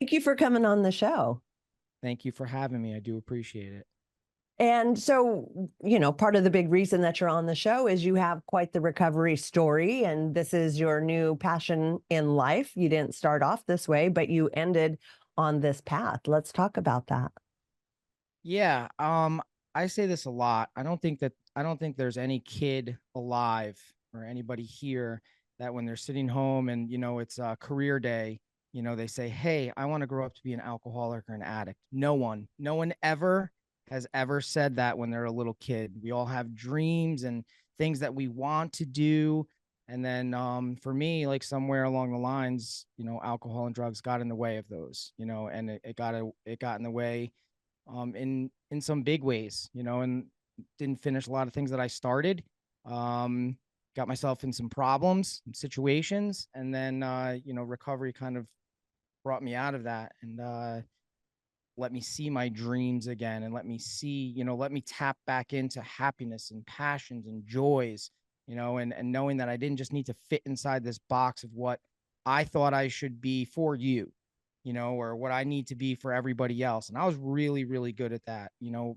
thank you for coming on the show. Thank you for having me. I do appreciate it. And so, part of the big reason that you're on the show is you have quite the recovery story, and this is your new passion in life. You didn't start off this way, but you ended on this path. Let's talk about that. Yeah, I say this a lot. I don't think there's any kid alive or anybody here that when they're sitting home and it's a career day, they say, "Hey, I want to grow up to be an alcoholic or an addict." No one ever has ever said that when they're a little kid. We all have dreams and things that we want to do. And then for me, like somewhere along the lines, alcohol and drugs got in the way of those, and it got in the way in some big ways, and didn't finish a lot of things that I started. Got myself in some problems and situations, and then recovery kind of brought me out of that and let me see my dreams again and let me tap back into happiness and passions and joys, and knowing that I didn't just need to fit inside this box of what I thought I should be for you, or what I need to be for everybody else. And I was really, really good at that,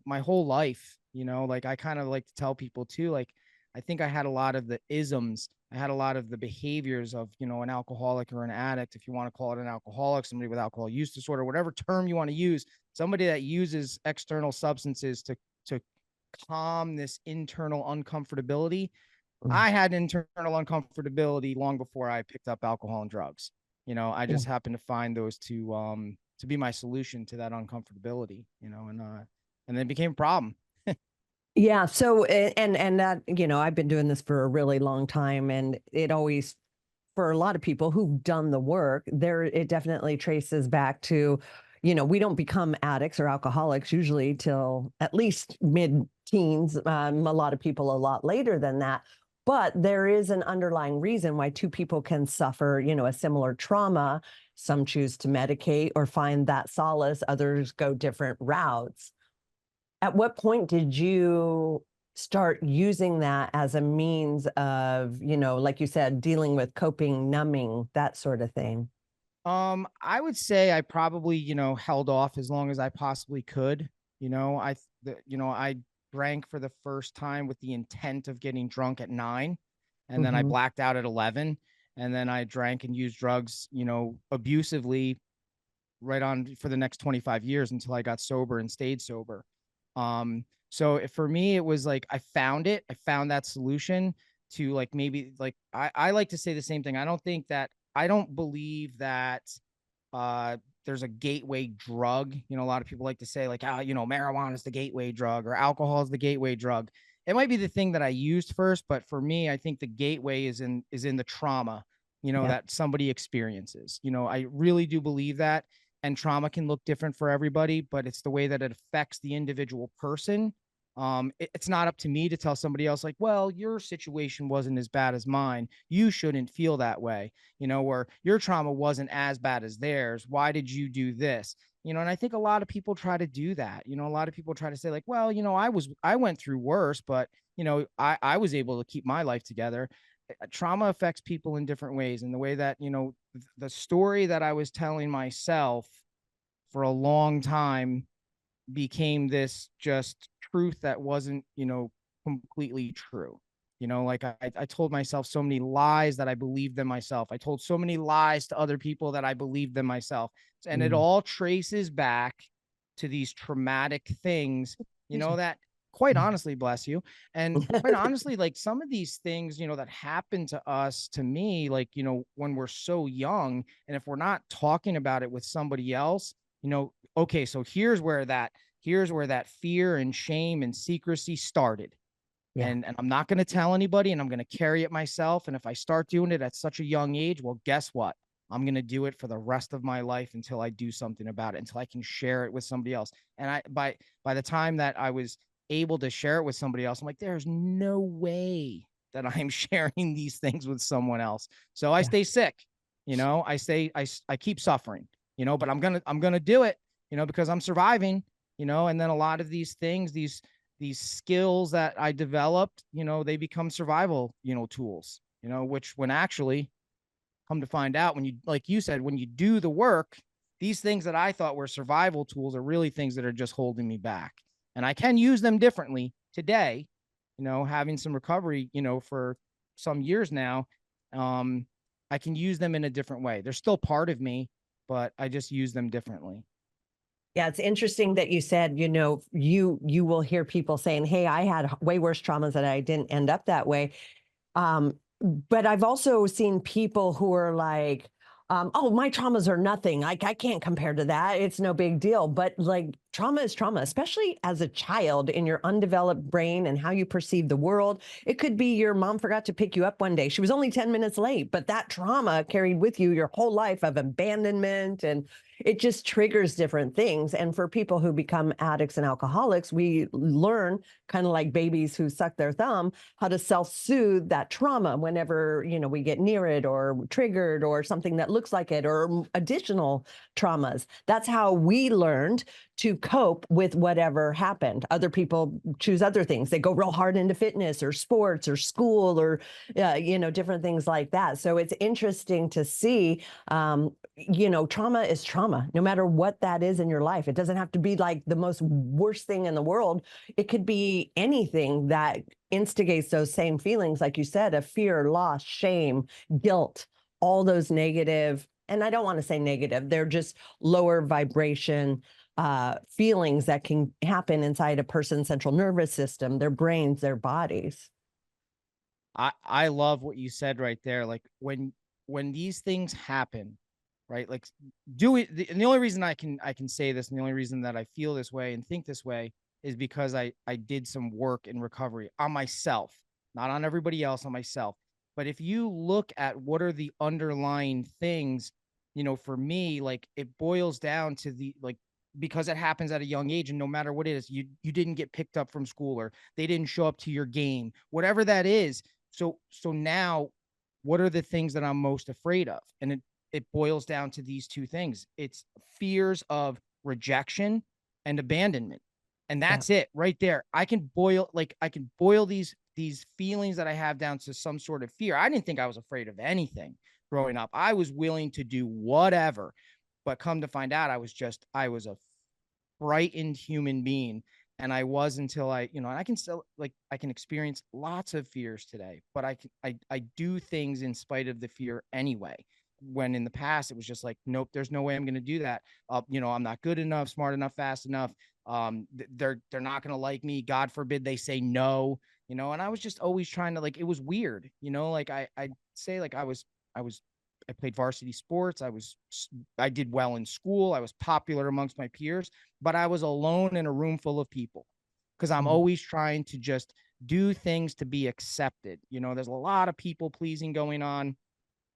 my whole life, like I kind of like to tell people too, like, I think I had a lot of the isms. I had a lot of the behaviors of, an alcoholic or an addict, if you want to call it an alcoholic, somebody with alcohol use disorder, whatever term you want to use, somebody that uses external substances to calm this internal uncomfortability. Mm. I had internal uncomfortability long before I picked up alcohol and drugs. I Yeah. just happened to find those to be my solution to that uncomfortability, and then it became a problem. Yeah. So, and that, I've been doing this for a really long time, and it always, for a lot of people who've done the work, it definitely traces back to, we don't become addicts or alcoholics usually till at least mid-teens. A lot of people a lot later than that. But there is an underlying reason why two people can suffer, a similar trauma. Some choose to medicate or find that solace. Others go different routes. At what point did you start using that as a means of, like you said, dealing with coping, numbing, that sort of thing? I would say I probably, held off as long as I possibly could. I drank for the first time with the intent of getting drunk at 9, and then I Hmm. blacked out at 11, and then I drank and used drugs, abusively right on for the next 25 years until I got sober and stayed sober. So for me, it was like I found that solution to, like, maybe like I like to say the same thing. I don't believe that there's a gateway drug. A lot of people like to say, like, marijuana is the gateway drug or alcohol is the gateway drug. It might be the thing that I used first, but for me, I think the gateway is in the trauma, Yeah. that somebody experiences. I really do believe that. And trauma can look different for everybody, but it's the way that it affects the individual person. It's not up to me to tell somebody else, like, well, your situation wasn't as bad as mine, you shouldn't feel that way, or your trauma wasn't as bad as theirs, why did you do this? And I think a lot of people try to do that. A lot of people try to say, like, well, I went through worse, but I was able to keep my life together. Trauma affects people in different ways, and the way that, the story that I was telling myself for a long time became this just truth that wasn't, completely true. Like I told myself so many lies that I believed in myself. I told so many lies to other people that I believed in myself. And it Mm. all traces back to these traumatic things, Excuse me. that, quite honestly, bless you. And quite honestly, like some of these things, that happen to us, to me, like, when we're so young, and if we're not talking about it with somebody else, okay, so here's where that fear and shame and secrecy started. Yeah. And I'm not going to tell anybody, and I'm going to carry it myself. And if I start doing it at such a young age, well, guess what? I'm going to do it for the rest of my life until I do something about it, until I can share it with somebody else. And by the time that I was able to share it with somebody else, I'm like, there's no way that I'm sharing these things with someone else. So I Yeah. stay sick, I keep suffering, but I'm going to do it, because I'm surviving, and then a lot of these things, these skills that I developed, they become survival, tools, which, when actually, come to find out, when you, like you said, when you do the work, these things that I thought were survival tools are really things that are just holding me back. And I can use them differently today, having some recovery, for some years now. Um, I can use them in a different way. They're still part of me, but I just use them differently. Yeah, it's interesting that you said, you will hear people saying, "Hey, I had way worse traumas and I didn't end up that way." Um, but I've also seen people who are like, "Oh, my traumas are nothing. I can't compare to that. It's no big deal." But like, trauma is trauma, especially as a child in your undeveloped brain and how you perceive the world. It could be your mom forgot to pick you up one day. She was only 10 minutes late, but that trauma carried with you your whole life of abandonment, and it just triggers different things. And for people who become addicts and alcoholics, we learn, kind of like babies who suck their thumb, how to self-soothe that trauma whenever, we get near it or triggered or something that looks like it, or additional traumas. That's how we learned to cope with whatever happened. Other people choose other things. They go real hard into fitness or sports or school or, different things like that. So it's interesting to see, trauma is trauma, no matter what that is in your life. It doesn't have to be like the most worst thing in the world. It could be anything that instigates those same feelings, like you said, of fear, loss, shame, guilt, all those negative, and I don't want to say negative, they're just lower vibration feelings that can happen inside a person's central nervous system, their brains, their bodies. I love what you said right there. Like when these things happen, right? Like do it. And the only reason I can say this, and the only reason that I feel this way and think this way is because I did some work in recovery on myself, not on everybody else, on myself. But if you look at what are the underlying things, for me, like it boils down to the like because it happens at a young age, and no matter what it is, you didn't get picked up from school, or they didn't show up to your game, whatever that is. So now, what are the things that I'm most afraid of? And it boils down to these two things. It's fears of rejection and abandonment. And Yeah, that's it right there. I can boil these feelings that I have down to some sort of fear. I didn't think I was afraid of anything growing up. I was willing to do whatever. But come to find out, I was a frightened human being. And I was until I can still I can experience lots of fears today, but I do things in spite of the fear anyway. When in the past it was just like, nope, there's no way I'm going to do that. I'm not good enough, smart enough, fast enough. They're not going to like me. God forbid they say no, and I was just always trying to it was weird, like I'd say I played varsity sports. I did well in school. I was popular amongst my peers, but I was alone in a room full of people because I'm mm, always trying to just do things to be accepted. There's a lot of people pleasing going on.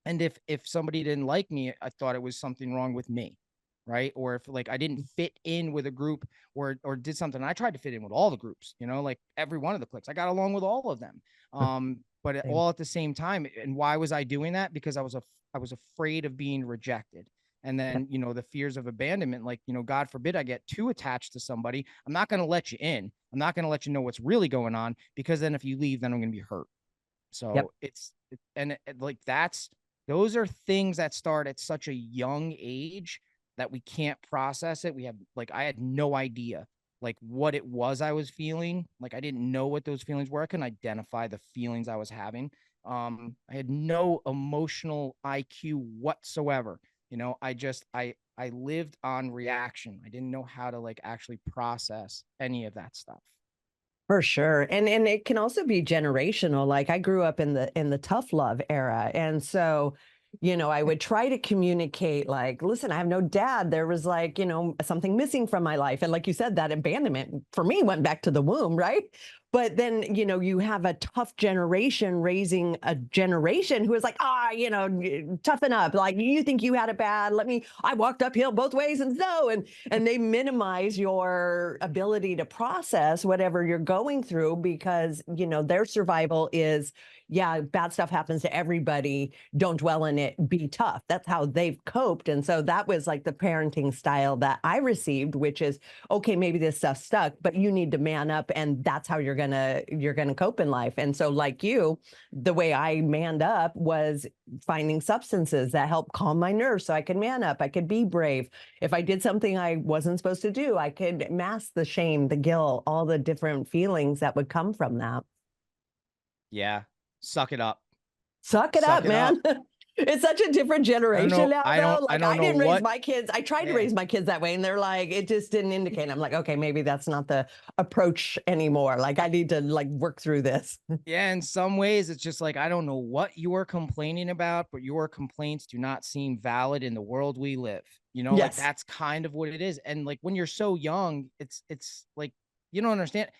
And if somebody didn't like me, I thought it was something wrong with me. Right. Or if I didn't fit in with a group or did something. I tried to fit in with all the groups, like every one of the cliques. I got along with all of them. But same. all at the same time. And why was I doing that? Because I was afraid of being rejected. And Yeah. then, the fears of abandonment, God forbid I get too attached to somebody. I'm not going to let you in. I'm not going to let you know what's really going on, because then if you leave, then I'm going to be hurt. Yep. So those are things that start at such a young age that we can't process it. I had no idea what it was I was feeling. I didn't know what those feelings were. I couldn't identify the feelings I was having. I had no emotional IQ whatsoever. I lived on reaction. I didn't know how to actually process any of that stuff. For sure. And it can also be generational. Like, I grew up in the tough love era. And so, I would try to communicate like, listen, I have no dad. There was something missing from my life. And like you said, that abandonment for me went back to the womb, right? But then, you have a tough generation raising a generation who is like, toughen up. Like, you think you had it bad. I walked uphill both ways and so, and they minimize your ability to process whatever you're going through, because, their survival is, yeah, bad stuff happens to everybody. Don't dwell in it. Be tough. That's how they've coped. And so that was like the parenting style that I received, which is, okay, maybe this stuff stuck, but you need to man up, and that's how you're gonna cope in life. And so, like you, the way I manned up was finding substances that help calm my nerves so I could man up. I could be brave. If I did something I wasn't supposed to do, I could mask the shame, the guilt, all the different feelings that would come from that. Yeah. Suck it up. Suck it Suck up, it up. man. It's such a different I don't generation know. now, though. I Like, don't I know didn't raise what. my kids. I tried to Yeah. raise my kids that way, and they're like, it just didn't indicate. I'm like, okay, maybe that's not the approach anymore. Like, I need to like work through this. Yeah, in some ways, it's just like, I don't know what you are complaining about, but your complaints do not seem valid in the world we live. You know, like Yes. that's kind of what it is. And like when you're so young, it's like you don't understand.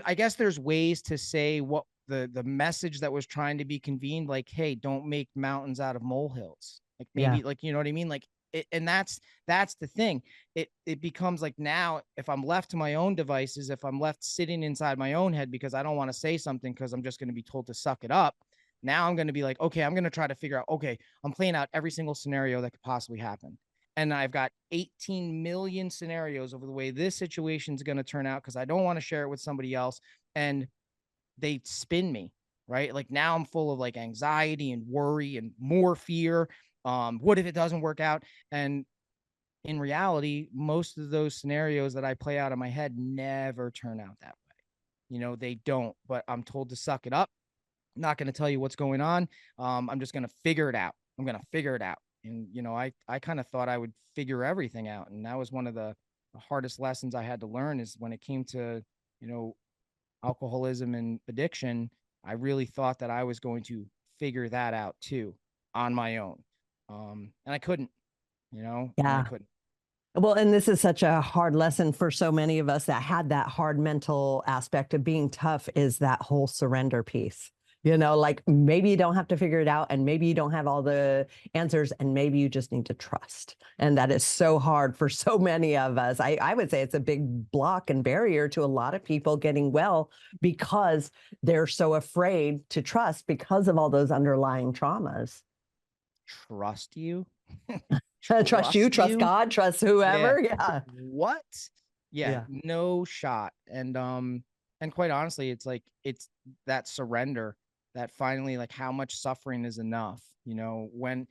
I guess there's ways to say what the message that was trying to be convened, like, hey, don't make mountains out of molehills. Like Yeah. maybe like you know what I mean? Like and that's the thing. It becomes like now if I'm left to my own devices, if I'm left sitting inside my own head because I don't want to say something because I'm just going to be told to suck it up. Now I'm going to be like, okay, I'm going to try to figure out, okay, I'm playing out every single scenario that could possibly happen. And I've got 18 million scenarios over the way this situation is going to turn out because I don't want to share it with somebody else. And they spin me, right? Like now I'm full of like anxiety and worry and more fear. What if it doesn't work out? And in reality, most of those scenarios that I play out in my head never turn out that way. You know, they don't, but I'm told to suck it up. I'm not going to tell you what's going on. I'm just going to figure it out. I'm going to figure it out. And, you know, I kind of thought I would figure everything out. And that was one of the hardest lessons I had to learn is when it came to, you know, alcoholism and addiction. I really thought that I was going to figure that out too on my own. And I couldn't, you know, and I Yeah. couldn't. Well, and this is such a hard lesson for so many of us that had that hard mental aspect of being tough is that whole surrender piece. You know, like maybe you don't have to figure it out, and maybe you don't have all the answers, and maybe you just need to trust. And that is so hard for so many of us. I would say it's a big block and barrier to a lot of people getting well because they're so afraid to trust because of all those underlying traumas. Trust you. Trust you, Trust trust you. God, trust Yeah. whoever. Yeah. What? Yeah, Yeah. no shot. And quite honestly, it's like it's that surrender that finally like how much suffering is enough, you know, when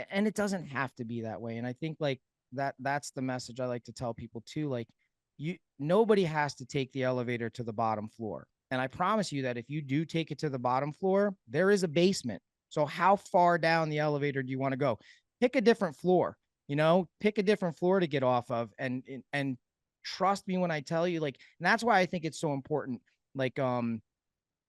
and it doesn't have to be that way. And I think like that's the message I like to tell people too. Like you nobody has to take the elevator to the bottom floor. And I promise you that if you do take it to the bottom floor, there is a basement. So how far down the elevator do you want to go? Pick a different floor, you know, pick a different floor to get off of and trust me when I tell you, like, and that's why I think it's so important. Like,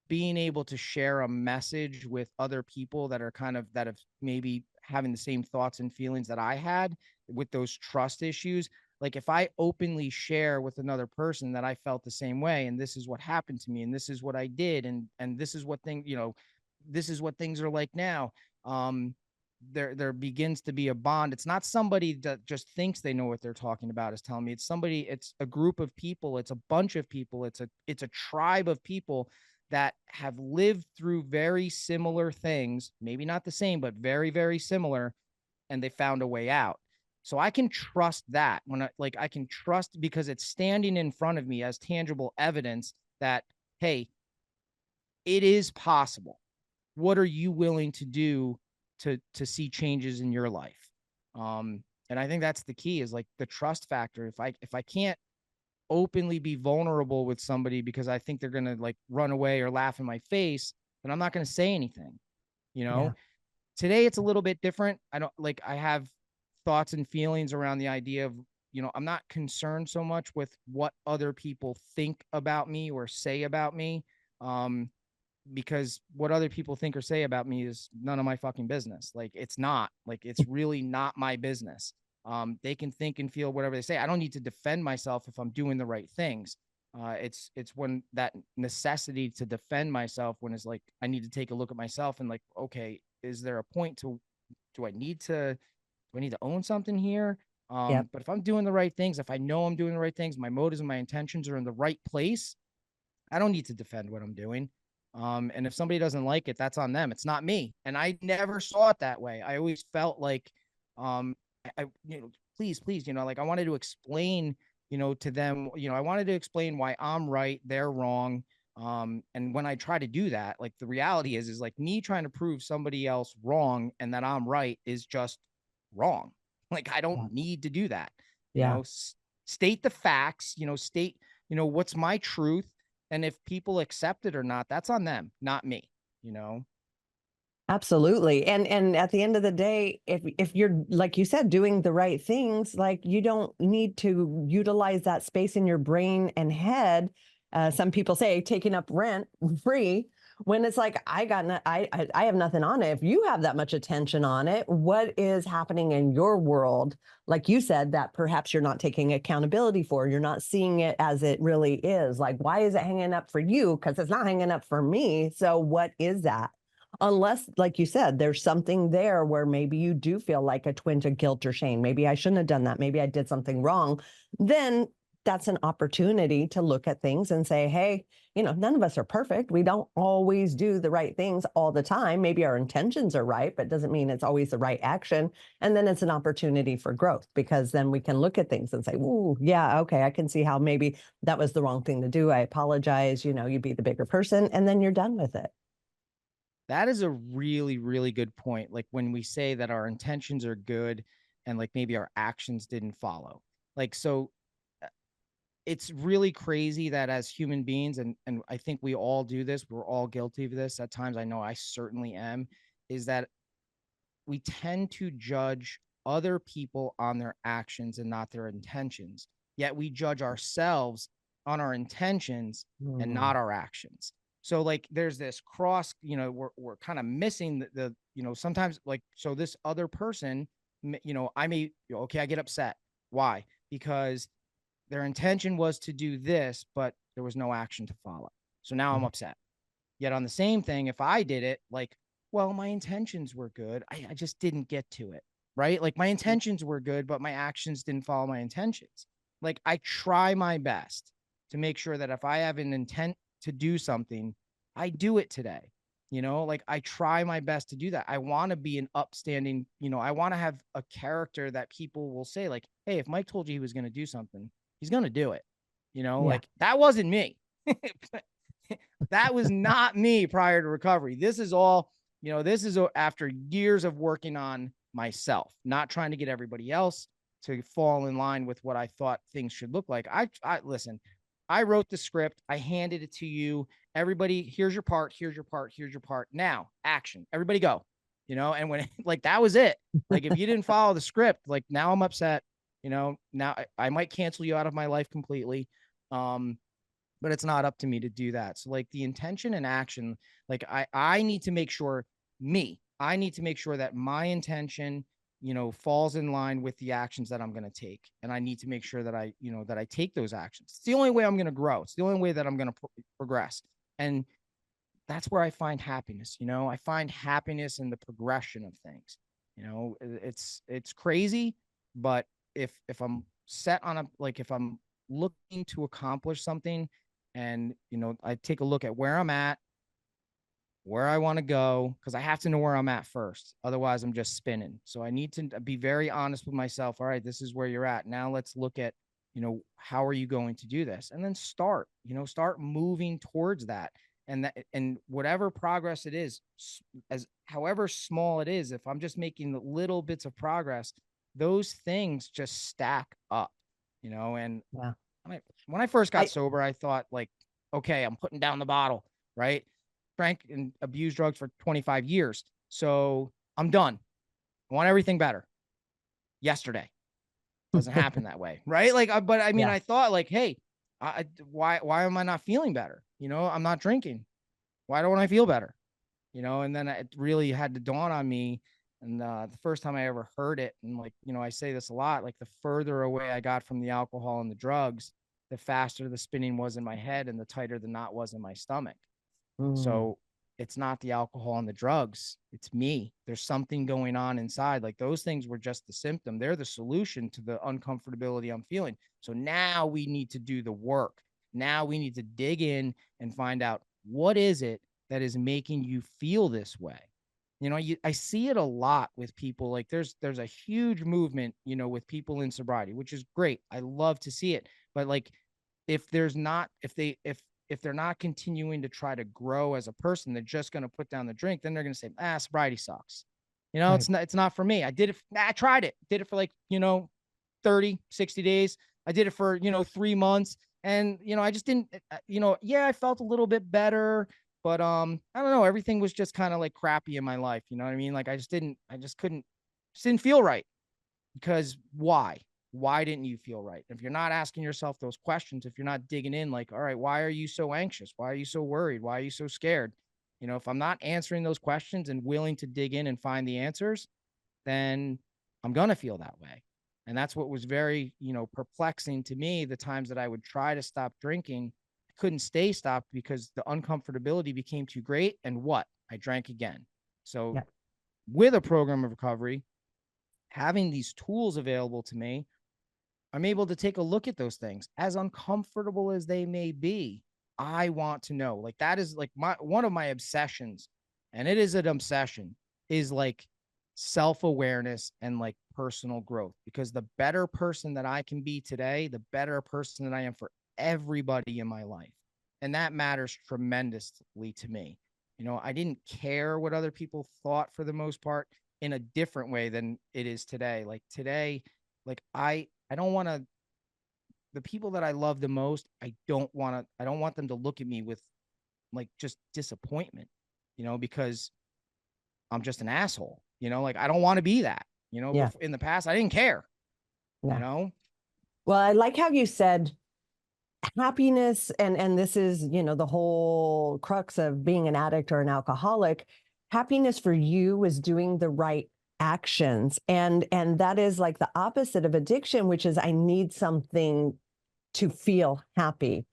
being able to share a message with other people that are kind of that have maybe having the same thoughts and feelings that I had with those trust issues. Like if I openly share with another person that I felt the same way, and this is what happened to me, and this is what I did, and this is what thing, you know, this is what things are like now. Um, there begins to be a bond. It's not somebody that just thinks they know what they're talking about is telling me. It's somebody, it's a group of people, it's a bunch of people, it's a tribe of people that have lived through very similar things, maybe not the same, but very, very similar, and they found a way out. So I can trust that when I can trust because it's standing in front of me as tangible evidence that, hey, it is possible. What are you willing to do to see changes in your life? And I think that's the key is like the trust factor. If I can't openly be vulnerable with somebody because I think they're gonna like run away or laugh in my face, then I'm not gonna say anything. You Yeah. know, today it's a little bit different. I don't like I have thoughts and feelings around the idea of, you know, I'm not concerned so much with what other people think about me or say about me. Um, because what other people think or say about me is none of my fucking business. Like it's not like it's really not my business. They can think and feel whatever they say. I don't need to defend myself if I'm doing the right things. It's when that necessity to defend myself when it's like I need to take a look at myself and like, okay, is there a point to do I need to own something here? Yep. But if I'm doing the right things, if I know I'm doing the right things, my motives and my intentions are in the right place, I don't need to defend what I'm doing. And if somebody doesn't like it, that's on them. It's not me. And I never saw it that way. I always felt like, please, like I wanted to explain, to them, I wanted to explain why I'm right, they're wrong. And when I try to do that, like the reality is like me trying to prove somebody else wrong and that I'm right is just wrong. Like I Yeah. don't need to do that. Yeah. State the facts, state, what's my truth. And if people accept it or not, that's on them, not me, you know? Absolutely. And at the end of the day, if you're, like you said, doing the right things, like you don't need to utilize that space in your brain and head. Some people say taking up rent free, when it's like I have nothing on it. If you have that much attention on it, what is happening in your world? Like you said, that perhaps you're not taking accountability for, you're not seeing it as it really is. Like, why is it hanging up for you? Because it's not hanging up for me. So what is that? Unless, like you said, there's something there where maybe you do feel like a twinge of guilt or shame. Maybe I shouldn't have done that. Maybe I did something wrong. Then that's an opportunity to look at things and say, hey, none of us are perfect. We don't always do the right things all the time. Maybe our intentions are right, but doesn't mean it's always the right action. And then it's an opportunity for growth, because then we can look at things and say, ooh, yeah, okay, I can see how maybe that was the wrong thing to do. I apologize. You be the bigger person, and then you're done with it. That is a really, really good point. Like when we say that our intentions are good and like maybe our actions didn't follow. Like, so it's really crazy that as human beings, and I think we all do this, we're all guilty of this at times. I know I certainly am, is that we tend to judge other people on their actions and not their intentions. Yet we judge ourselves on our intentions and Mm, not our actions. So like there's this cross, we're kind of missing sometimes like, so this other person, I may, okay, I get upset. Why? Because their intention was to do this, but there was no action to follow. So now I'm yeah, upset. Yet on the same thing, if I did it, like, well, my intentions were good. I just didn't get to it. Right. Like my intentions were good, but my actions didn't follow my intentions. Like I try my best to make sure that if I have an intent to do something, I do it today. Like I try my best to do that. I want to be an upstanding, I want to have a character that people will say, like, hey, if Mike told you he was going to do something, he's going to do it. yeah, Like that wasn't me. That was not me prior to recovery. This is all, this is after years of working on myself, not trying to get everybody else to fall in line with what I thought things should look like. I listen, I wrote the script, I handed it to you. Everybody, here's your part, here's your part, here's your part. Now, action. Everybody go. And when like that was it. Like if you didn't follow the script, like now I'm upset. Now I might cancel you out of my life completely. But it's not up to me to do that. So like the intention and action, like I need to make sure I need to make sure that my intention, falls in line with the actions that I'm going to take. And I need to make sure that that I take those actions. It's the only way I'm going to grow. It's the only way that I'm going to progress. And that's where I find happiness. I find happiness in the progression of things. It's crazy, but if I'm set on if I'm looking to accomplish something, and I take a look at where I'm at, where I want to go, because I have to know where I'm at first. Otherwise, I'm just spinning. So I need to be very honest with myself. All right, this is where you're at. Now let's look at, how are you going to do this? And then start moving towards that. And whatever progress it is, as however small it is, if I'm just making little bits of progress, those things just stack up, and yeah. when I first got I sober, I thought like, okay, I'm putting down the bottle, right? Drank and abused drugs for 25 years. So I'm done. I want everything better. Yesterday. Doesn't happen that way, right? Like, but I mean, yeah. I thought like, hey, why am I not feeling better? I'm not drinking. Why don't I feel better? And then it really had to dawn on me. And the first time I ever heard it, and like, I say this a lot, like the further away I got from the alcohol and the drugs, the faster the spinning was in my head and the tighter the knot was in my stomach. Mm, So it's not the alcohol and the drugs, it's me. There's something going on inside. Like those things were just the symptom. They're the solution to the uncomfortability I'm feeling. So now we need to do the work. Now we need to dig in and find out what is it that is making you feel this way. I see it a lot with people. Like there's a huge movement, with people in sobriety, which is great. I love to see it. But like if there's not if they're not continuing to try to grow as a person, they're just going to put down the drink, then they're going to say, sobriety sucks. Right. It's not for me. I tried it. Did it for like, 30, 60 days. I did it for, 3 months. And, I just didn't, yeah, I felt a little bit better, but I don't know. Everything was just kind of like crappy in my life. You know what I mean? Like I just couldn't feel right. Because why? Why didn't you feel right? If you're not asking yourself those questions, if you're not digging in, like, all right, why are you so anxious? Why are you so worried? Why are you so scared? If I'm not answering those questions and willing to dig in and find the answers, then I'm going to feel that way. And that's what was very, perplexing to me. The times that I would try to stop drinking, I couldn't stay stopped because the uncomfortability became too great. And what? I drank again. So Yeah. with a program of recovery, having these tools available to me, I'm able to take a look at those things, as uncomfortable as they may be. I want to know, like, that is like one of my obsessions, and it is an obsession, is like self-awareness and like personal growth, because the better person that I can be today, the better person that I am for everybody in my life. And that matters tremendously to me. I didn't care what other people thought for the most part, in a different way than it is today. Like today, like I don't want to, the people that I love the most, I don't want them to look at me with like just disappointment, because I'm just an asshole, like I don't want to be that, Yeah. in the past, I didn't care, you Yeah. know? Well, I like how you said happiness, and this is, the whole crux of being an addict or an alcoholic. Happiness for you is doing the right actions, and that is like the opposite of addiction, which is I need something to feel happy.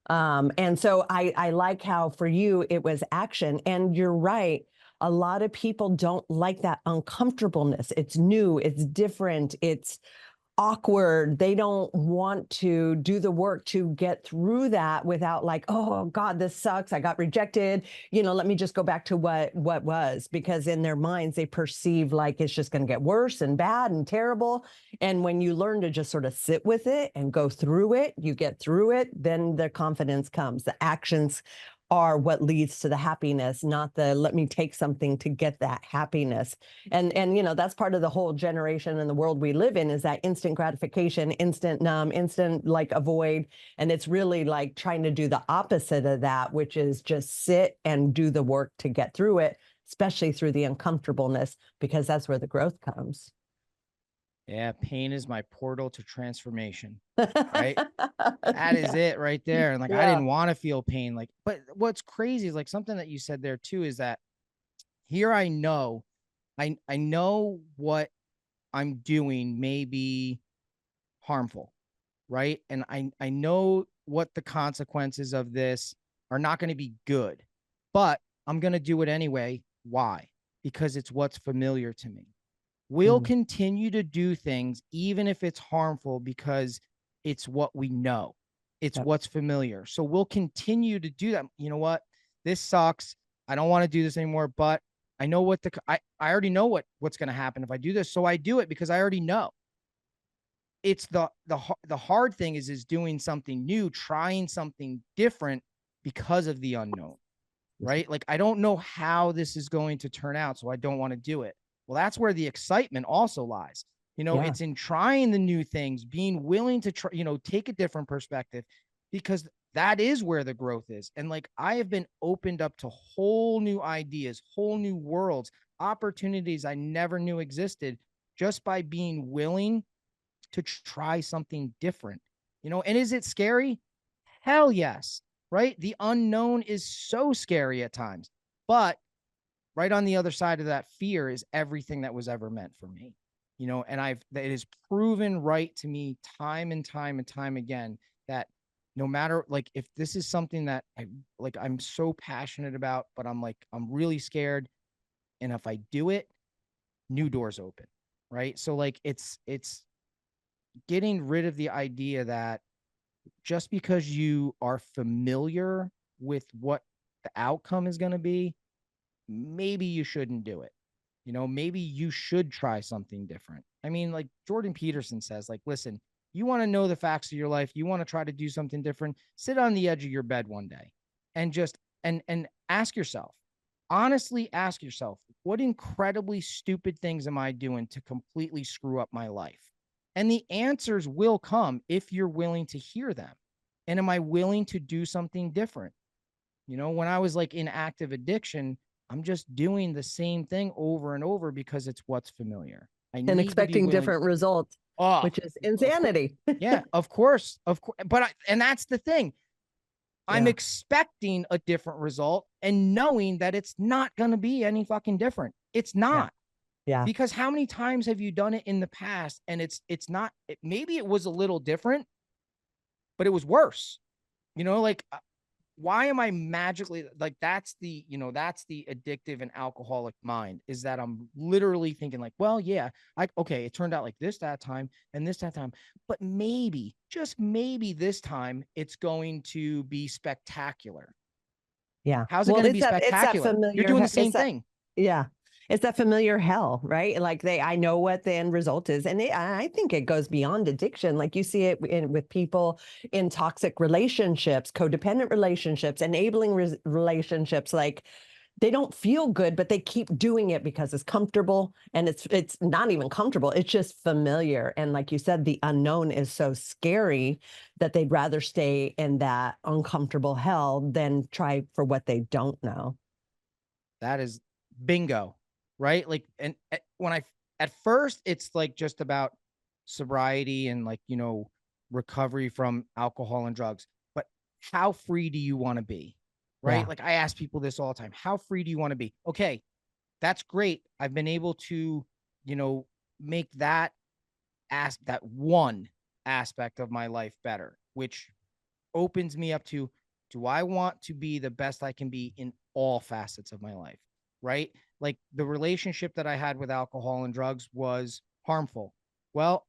And so I like how for you it was action. And you're right. A lot of people don't like that uncomfortableness. It's new, it's different, it's awkward. They don't want to do the work to get through that without like, oh God, this sucks. I got rejected. Let me just go back to what was, because in their minds they perceive like it's just going to get worse and bad and terrible. And when you learn to just sort of sit with it and go through it, you get through it, then the confidence comes. The actions are what leads to the happiness, not the let me take something to get that happiness. And that's part of the whole generation and the world we live in, is that instant gratification, instant numb, instant like avoid. And it's really like trying to do the opposite of that, which is just sit and do the work to get through it, especially through the uncomfortableness, because that's where the growth comes. Yeah, pain is my portal to transformation, right? That is Yeah. it right there. And like I Yeah. didn't want to feel pain. Like, but what's crazy is like something that you said there too, is that here I know what I'm doing may be harmful, right? And I know what the consequences of this are not going to be good, but I'm going to do it anyway. Why? Because it's what's familiar to me. We'll Mm. continue to do things even if it's harmful, because it's what we know. It's Yep. what's familiar. So we'll continue to do that. You know what? This sucks. I don't want to do this anymore, but I know I already know what's going to happen if I do this. So I do it because I already know. It's the hard thing is doing something new, trying something different because of the unknown, right? Like I don't know how this is going to turn out, so I don't want to do it. Well, that's where the excitement also lies. Yeah. It's in trying the new things, being willing to try, take a different perspective, because that is where the growth is. And like I have been opened up to whole new ideas, whole new worlds, opportunities I never knew existed, just by being willing to try something different. And is it scary? Hell yes, right? The unknown is so scary at times. But right on the other side of that fear is everything that was ever meant for me. And it is proven right to me time and time and time again, that no matter, like, if this is something that I'm so passionate about, but I'm really scared, and if I do it, new doors open, right? So like it's getting rid of the idea that just because you are familiar with what the outcome is going to be, maybe you shouldn't do it. Maybe you should try something different. I mean, like Jordan Peterson says, like, listen, you want to know the facts of your life, you want to try to do something different, sit on the edge of your bed one day and just and ask yourself, honestly ask yourself, what incredibly stupid things am I doing to completely screw up my life? And the answers will come if you're willing to hear them. And am I willing to do something different? When I was like in active addiction, I'm just doing the same thing over and over because it's what's familiar. I And need to be expecting willing. different results, Oh, which is of course. insanity. Yeah, of course. Of course. And that's the thing. I'm Yeah. expecting a different result and knowing that it's not going to be any fucking different. It's Yeah. not. Yeah. Because how many times have you done it in the past and it's not, maybe it was a little different, but it was worse. Like why am I magically like, that's the addictive and alcoholic mind, is that I'm literally thinking like, well, yeah, okay, it turned out like this that time and this that time, but maybe, just maybe this time it's going to be spectacular. Yeah. How's it Well, going to be it's that spectacular? You're familiar, doing the it's same that, thing. yeah. It's that familiar hell, right? Like I know what the end result is. And I think it goes beyond addiction. Like you see it with people in toxic relationships, codependent relationships, enabling relationships. Like they don't feel good, but they keep doing it because it's comfortable, and it's not even comfortable. It's just familiar. And like you said, the unknown is so scary that they'd rather stay in that uncomfortable hell than try for what they don't know. That is bingo, right? Like, and when at first it's like just about sobriety and like, recovery from alcohol and drugs, but how free do you want to be? Right? Yeah. Like I ask people this all the time. How free do you want to be? Okay, that's great. I've been able to, you know, make that one aspect of my life better, which opens me up to, do I want to be the best I can be in all facets of my life? Right? Like the relationship that I had with alcohol and drugs was harmful. Well,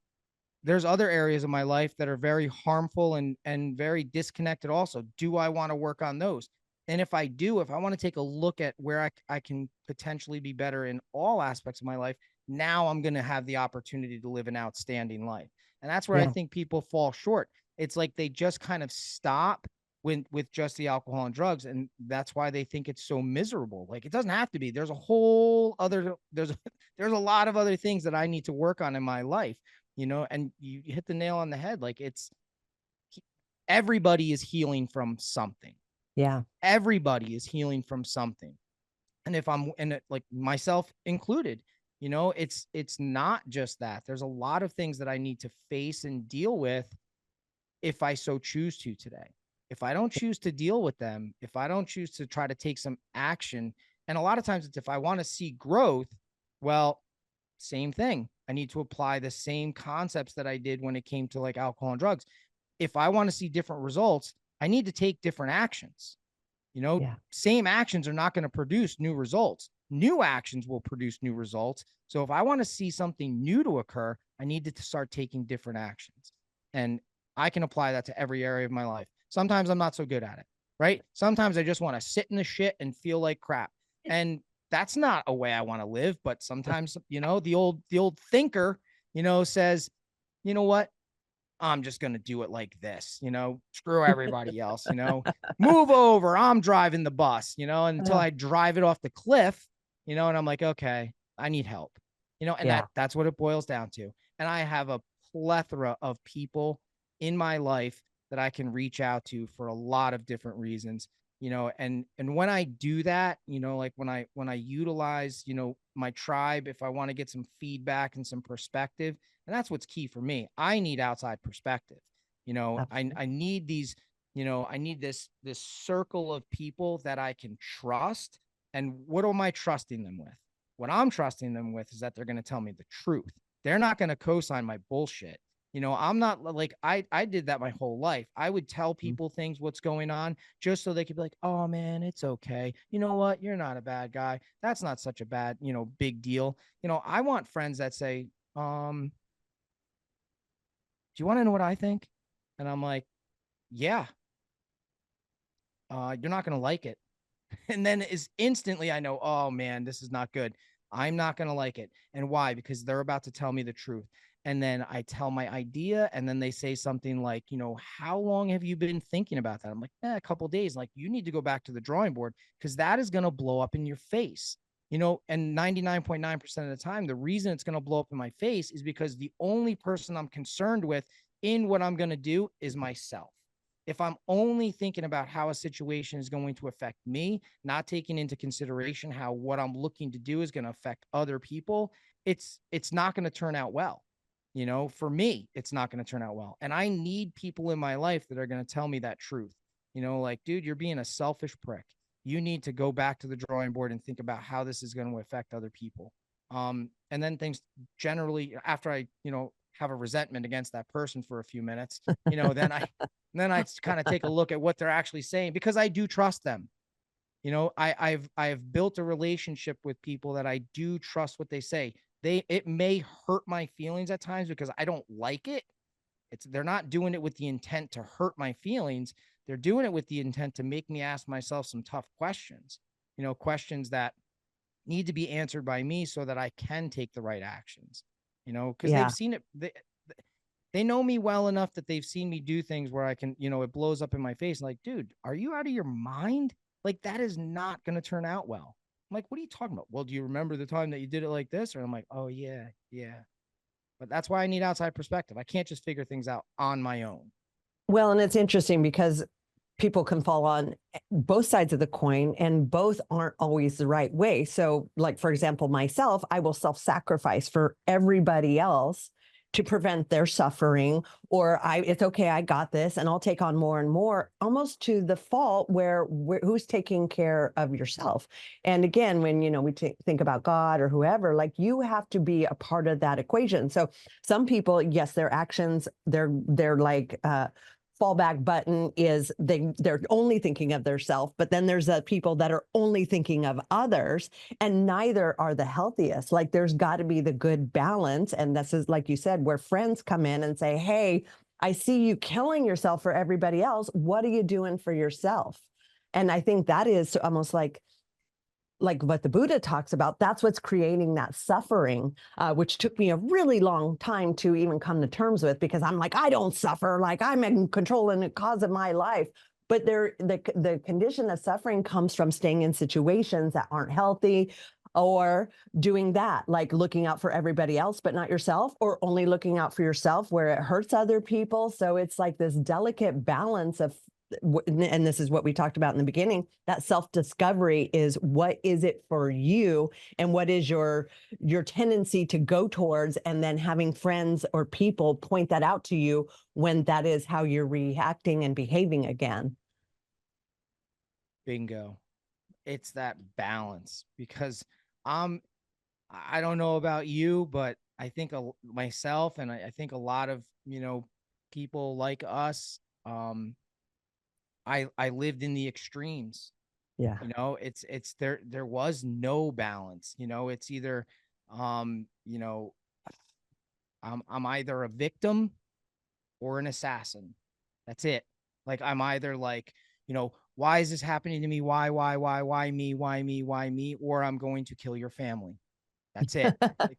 there's other areas of my life that are very harmful and very disconnected also. Do I want to work on those? And if I do, if I want to take a look at where I can potentially be better in all aspects of my life, now I'm going to have the opportunity to live an outstanding life. And that's where I Yeah. think people fall short. It's like they just kind of stop with just the alcohol and drugs, and that's why they think it's so miserable. Like it doesn't have to be. There's a whole other there's a lot of other things that I need to work on in my life, and you hit the nail on the head. Like everybody is healing from something. Yeah. Everybody is healing from something. And if I'm and it, like myself included, it's not just that. There's a lot of things that I need to face and deal with if I so choose to today. If I don't choose to deal with them, if I don't choose to try to take some action, and a lot of times it's if I want to see growth, well, same thing. I need to apply the same concepts that I did when it came to like alcohol and drugs. If I want to see different results, I need to take different actions. Yeah. Same actions are not going to produce new results. New actions will produce new results. So if I want to see something new to occur, I need to start taking different actions. And I can apply that to every area of my life. Sometimes I'm not so good at it, right? Sometimes I just want to sit in the shit and feel like crap. And that's not a way I want to live. But sometimes, the old thinker, says, you know what? I'm just going to do it like this, screw everybody else, move over. I'm driving the bus, until Oh, I drive it off the cliff, and I'm like, okay, I need help, and yeah. that's what it boils down to. And I have a plethora of people in my life that I can reach out to for a lot of different reasons, and when I do that, like when I utilize, my tribe, if I want to get some feedback and some perspective, and that's what's key for me. I need outside perspective. I need these, I need this circle of people that I can trust. And what am I trusting them with? What I'm trusting them with is that they're going to tell me the truth. They're not going to co-sign my bullshit. I'm not like I did that my whole life. I would tell people things, what's going on, just so they could be like, oh man, it's okay. You know what? You're not a bad guy. That's not such a bad, big deal. I want friends that say, do you want to know what I think? And I'm like, yeah, you're not going to like it. And then is instantly I know, oh man, this is not good. I'm not going to like it. And why? Because they're about to tell me the truth. And then I tell my idea, and then they say something like, how long have you been thinking about that? I'm like, a couple of days. Like, you need to go back to the drawing board, because that is going to blow up in your face. And 99.9% of the time, the reason it's going to blow up in my face is because the only person I'm concerned with in what I'm going to do is myself. If I'm only thinking about how a situation is going to affect me, not taking into consideration how what I'm looking to do is going to affect other people, it's not going to turn out well. For me, it's not going to turn out well. And I need people in my life that are going to tell me that truth. Like, dude, you're being a selfish prick. You need to go back to the drawing board and think about how this is going to affect other people. And then things generally after I, have a resentment against that person for a few minutes, then I kind of take a look at what they're actually saying, because I do trust them. I've built a relationship with people that I do trust what they say. It may hurt my feelings at times because I don't like it. They're not doing it with the intent to hurt my feelings. They're doing it with the intent to make me ask myself some tough questions, questions that need to be answered by me so that I can take the right actions, because they've Yeah. seen it. They know me well enough that they've seen me do things where I can, it blows up in my face. Like, dude, are you out of your mind? Like, that is not going to turn out well. I'm like, what are you talking about? Well, do you remember the time that you did it like this? Or I'm like, oh, yeah, yeah. But that's why I need outside perspective. I can't just figure things out on my own. Well, and it's interesting because people can fall on both sides of the coin and both aren't always the right way. So, like, for example, myself, I will self sacrifice for everybody else to prevent their suffering, or it's okay, I got this, and I'll take on more and more, almost to the fault where who's taking care of yourself. And again, when we think about God or whoever, like, you have to be a part of that equation. So some people, yes, their actions, they're like fallback button is they're only thinking of themselves, but then there's people that are only thinking of others, and neither are the healthiest. Like, there's got to be the good balance, and this is, like you said, where friends come in and say, hey, I see you killing yourself for everybody else, what are you doing for yourself? And I think that is almost like what the Buddha talks about. That's what's creating that suffering, which took me a really long time to even come to terms with, because I'm like, I don't suffer, like I'm in control and the cause of my life. But the condition of suffering comes from staying in situations that aren't healthy, or doing that, like looking out for everybody else, but not yourself, or only looking out for yourself where it hurts other people. So it's like this delicate balance of, and this is what we talked about in the beginning, that self-discovery is, what is it for you, and what is your tendency to go towards, and then having friends or people point that out to you when that is how you're reacting and behaving again. Bingo. It's that balance, because I'm I don't know about you, but I think myself, and I think a lot of, people like us, I lived in the extremes. Yeah. It's there was no balance. It's either, um, you know, I'm either a victim or an assassin. That's it. Like, I'm either like, why is this happening to me? Why me? Why me? Why me? Or I'm going to kill your family. That's it. Like,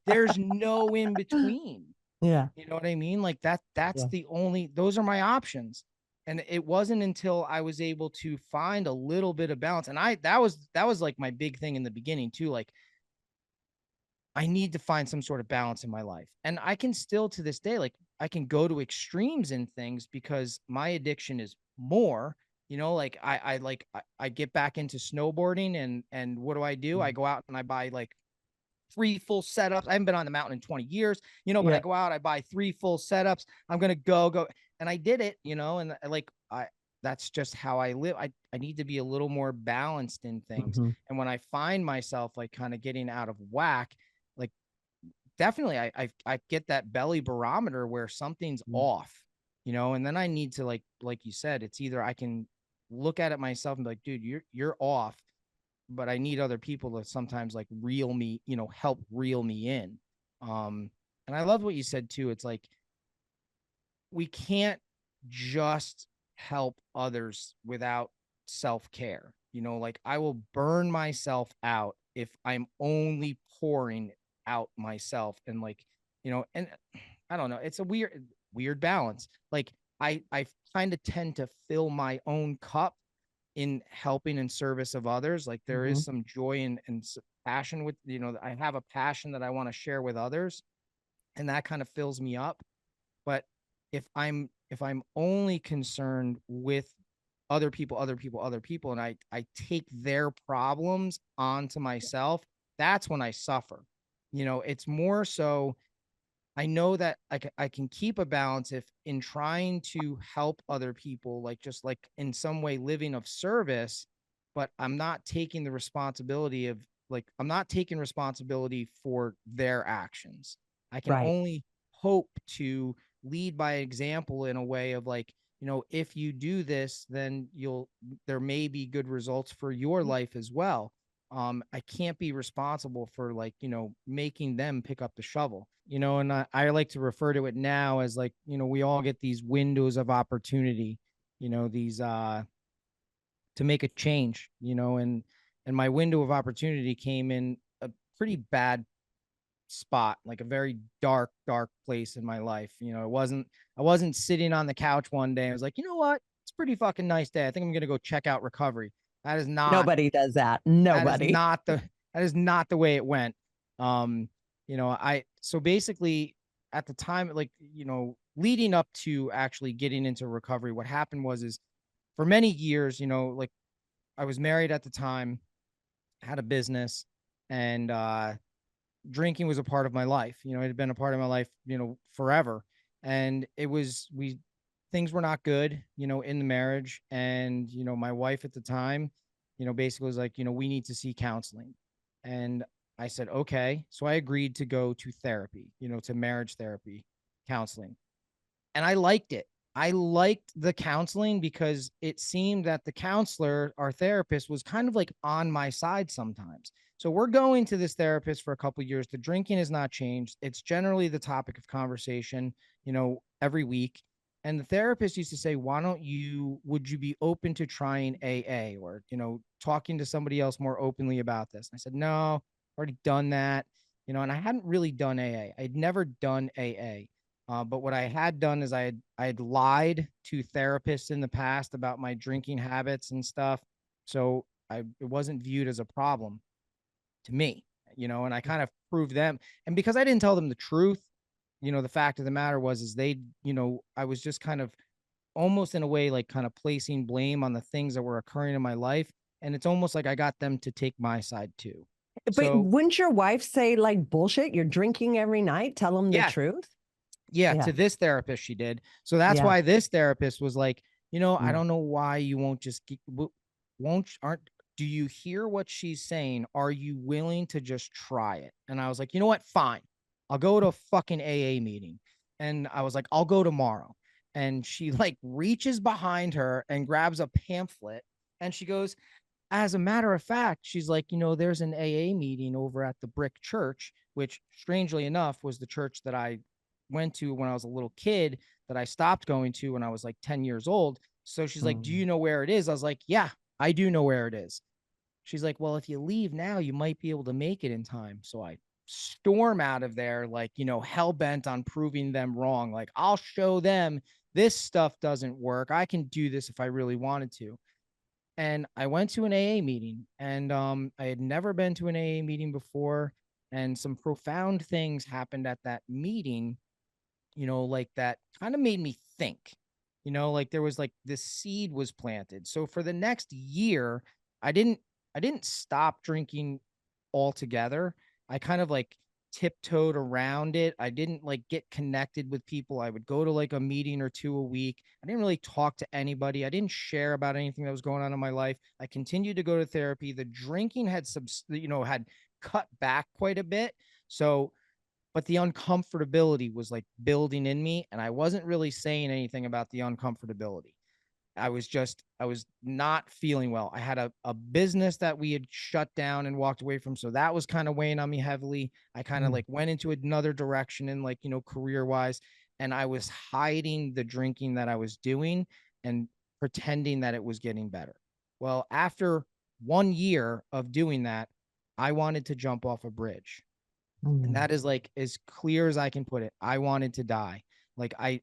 there's no in between. Yeah. You know what I mean? Like, that's Yeah. those are my options. And it wasn't until I was able to find a little bit of balance. And that was like my big thing in the beginning too. Like, I need to find some sort of balance in my life. And I can still, to this day, like, I can go to extremes in things because my addiction is more, like I get back into snowboarding, and what do? I go out and I buy like 3 full setups. I haven't been on the mountain in 20 years, but I Yeah. go out, I buy 3 full setups. I'm going to go. And I did it, and that's just how I live. I need to be a little more balanced in things. Mhm. And when I find myself like kind of getting out of whack, like, definitely I get that belly barometer where something's Mm. off, and then I need to, like you said, it's either I can look at it myself and be like, dude, you're off, but I need other people to sometimes like reel me, help reel me in. And I love what you said too. It's like, we can't just help others without self-care. Like I will burn myself out if I'm only pouring out myself, and like, and I don't know, it's a weird balance. Like I kind of tend to fill my own cup in helping in service of others. Like there Mhm. is some joy and passion with, I have a passion that I want to share with others, and that kind of fills me up. But if I'm only concerned with other people, and I take their problems onto myself, that's when I suffer. It's more so I know that I can keep a balance if in trying to help other people, like just like in some way living of service, but I'm not taking the responsibility of, like, I'm not taking responsibility for their actions. I can Right. only hope to lead by example in a way of like, if you do this, then there may be good results for your life as well. I can't be responsible for, like, making them pick up the shovel, and I like to refer to it now as like, we all get these windows of opportunity, these to make a change, and my window of opportunity came in a pretty bad spot, like a very dark place in my life. I wasn't sitting on the couch one day. I was like, you know what? It's a pretty fucking nice day. I think I'm gonna go check out recovery. That is not Nobody does that. that is Nobody. not the that is not the way it went. Um, I so basically at the time, like, leading up to actually getting into recovery, what happened was is for many years, like I was married at the time, had a business, and drinking was a part of my life. It had been a part of my life, forever. And it was we things were not good, in the marriage. And, my wife at the time, basically was like, we need to see counseling. And I said, okay. So I agreed to go to therapy, to marriage therapy counseling, and I liked it. I liked the counseling because it seemed that the counselor, our therapist, was kind of like on my side sometimes. So we're going to this therapist for a couple of years. The drinking has not changed. It's generally the topic of conversation, every week. And the therapist used to say, would you be open to trying AA, or, talking to somebody else more openly about this? And I said, no, I've already done that, and I hadn't really done AA. I'd never done AA. But what I had done is I had lied to therapists in the past about my drinking habits and stuff. So it wasn't viewed as a problem to me, and I kind of proved them. And because I didn't tell them the truth, the fact of the matter was is I was just kind of almost in a way like kind of placing blame on the things that were occurring in my life. And it's almost like I got them to take my side too. But So wouldn't your wife say, like, bullshit? You're drinking every night. Tell them the yeah, truth. yeah, Yeah. to this therapist she did. So that's Yeah. why this therapist was like, I Mm. don't know why you won't just won't aren't do you hear what she's saying? Are you willing to just try it? And I was like, you know what? Fine. I'll go to a fucking AA meeting. And I was like, I'll go tomorrow. And she like reaches behind her and grabs a pamphlet, and she goes, as a matter of fact, she's like, there's an AA meeting over at the Brick Church, which strangely enough was the church that I went to when I was a little kid, that I stopped going to when I was like 10 years old. So she's like, do Mm. you know where it is? I was like, yeah, I do know where it is. She's like, well, if you leave now, you might be able to make it in time. So I storm out of there, like, hell bent on proving them wrong. Like, I'll show them this stuff doesn't work. I can do this if I really wanted to. And I went to an AA meeting, and I had never been to an AA meeting before, and some profound things happened at that meeting, like that kind of made me think, like there was like this seed was planted. So for the next year, I didn't I didn't stop drinking altogether. I kind of like tiptoed around it. I didn't like get connected with people. I would go to like a meeting or two a week. I didn't really talk to anybody. I didn't share about anything that was going on in my life. I continued to go to therapy. The drinking had cut back quite a bit. So, but the uncomfortability was like building in me, and I wasn't really saying anything about the uncomfortability. I was not feeling well. I had a business that we had shut down and walked away from. So that was kind of weighing on me heavily. I kind of Mm. like went into another direction in, like, career wise. And I was hiding the drinking that I was doing and pretending that it was getting better. Well, after 1 year of doing that, I wanted to jump off a bridge. And Mm. that is like as clear as I can put it. I wanted to die. Like I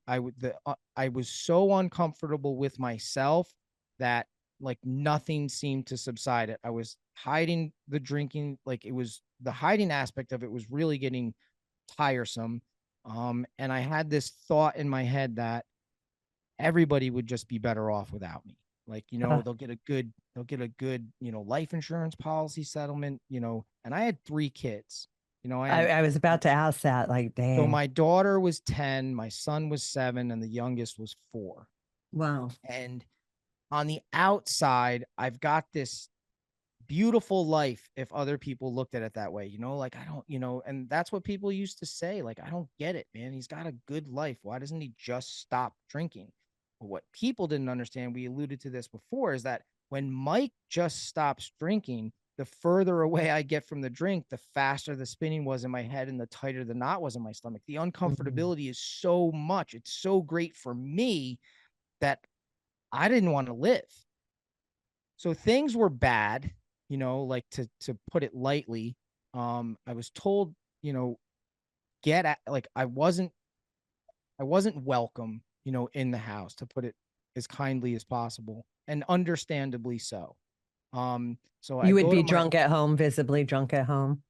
was so uncomfortable with myself that like nothing seemed to subside it. I was hiding the drinking, like it was the hiding aspect of it was really getting tiresome. And I had this thought in my head that everybody would just be better off without me. Like, Uh, they'll get a good, life insurance policy settlement, and I had 3 kids. I had I was about to ask that. Like, so dang. my daughter was 10, my son was 7, and the youngest was 4. Wow. And on the outside, I've got this beautiful life if other people looked at it that way, like I don't, and that's what people used to say. Like, I don't get it, man. He's got a good life. Why doesn't he just stop drinking? But what people didn't understand, we alluded to this before, is that when Mike just stops drinking, the further away I get from the drink, the faster the spinning was in my head and the tighter the knot was in my stomach. The Mhm. uncomfortability is so much. It's so great for me that I didn't want to live. So things were bad, like to put it lightly. I was told, you know, get at like I wasn't welcome, in the house, to put it as kindly as possible, and understandably so. So I You would go to be my drunk at home, visibly drunk at home.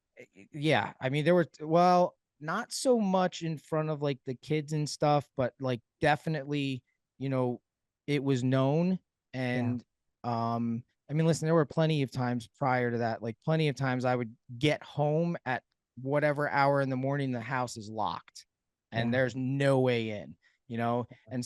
yeah, I mean there were well, not so much in front of like the kids and stuff, but like definitely, you know, it was known. Yeah. And I mean, listen, there were plenty of times prior to that, like plenty of times I would get home at whatever hour in the morning, the house is locked and Yeah. there's no way in, and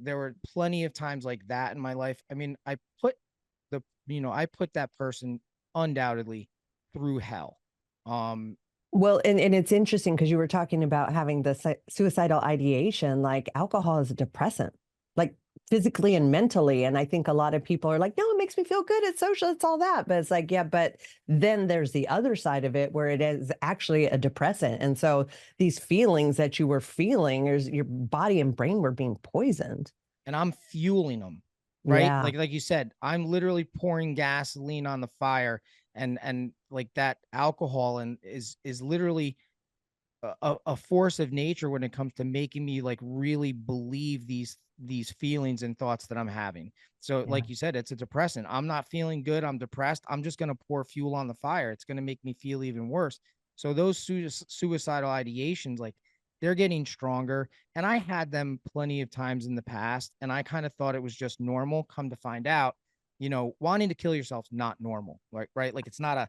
there were plenty of times like that in my life. I mean, I put that person undoubtedly through hell. um, Well, and it's interesting because you were talking about having the suicidal ideation. Like alcohol is a depressant, like physically and mentally. And I think a lot of people are like, no, it makes me feel good. It's social. It's all that. But it's like, yeah, but then there's the other side of it where it is actually a depressant. And so these feelings that you were feeling, is your body and brain were being poisoned. and I'm fueling them, right? Yeah. Like you said, I'm literally pouring gasoline on the fire, and like that alcohol and is literally a force of nature when it comes to making me like really believe these feelings and thoughts that I'm having. So Yeah. like you said, it's a depressant. I'm not feeling good, I'm depressed, I'm just going to pour fuel on the fire. It's going to make me feel even worse. So those suicidal ideations, like, they're getting stronger, and I had them plenty of times in the past, and I kind of thought it was just normal. Come to find out, wanting to kill yourself is not normal, right? Like, it's not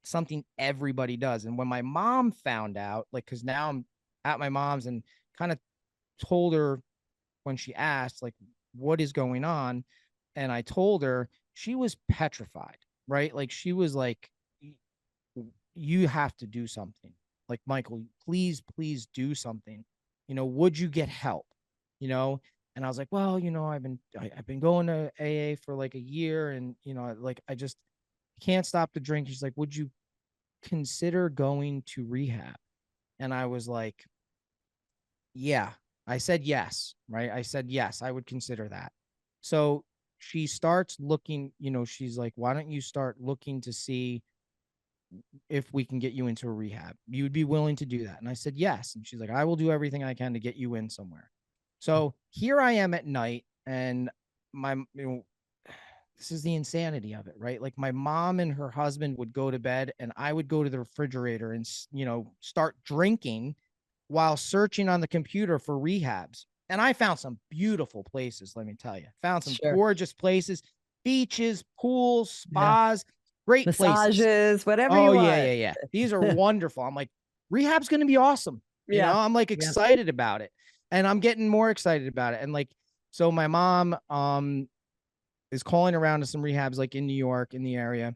something everybody does. And when my mom found out, like, because now I'm at my mom's and kind of told her when she asked, like, what is going on? And I told her, she was petrified, right? Like, she was like, you have to do something. Like, Michael, please, please do something. Would you get help? You know, and I was like, well, I've been going to AA for like a year, and like I just can't stop the drink. She's like, would you consider going to rehab? And I was like, yeah. I said yes, right? I said yes, I would consider that. So she starts looking, she's like, why don't you start looking to see if we can get you into a rehab? You would be willing to do that? And I said yes. And she's like, I will do everything I can to get you in somewhere. So here I am at night, and my, this is the insanity of it, right? Like, my mom and her husband would go to bed, and I would go to the refrigerator and, start drinking while searching on the computer for rehabs. And I found some beautiful places, let me tell you. Found some Sure. gorgeous places, beaches, pools, Yeah. spas, great places. Massages, whatever Oh, you yeah, want. yeah, yeah. These are wonderful. I'm like, rehab's going to be awesome. Yeah. I'm like Yeah. excited about it. And I'm getting more excited about it. And like, so my mom is calling around to some rehabs like in New York, in the area.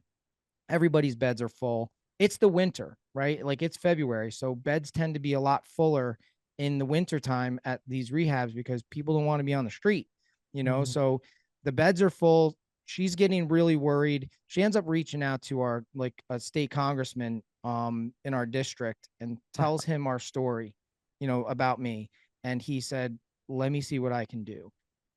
Everybody's beds are full. It's the winter, right? Like, it's February. So beds tend to be a lot fuller in the winter time at these rehabs because people don't want to be on the street, Mhm. So the beds are full. She's getting really worried. She ends up reaching out to our, like, a state congressman in our district, and tells him our story, about me. And he said, let me see what I can do.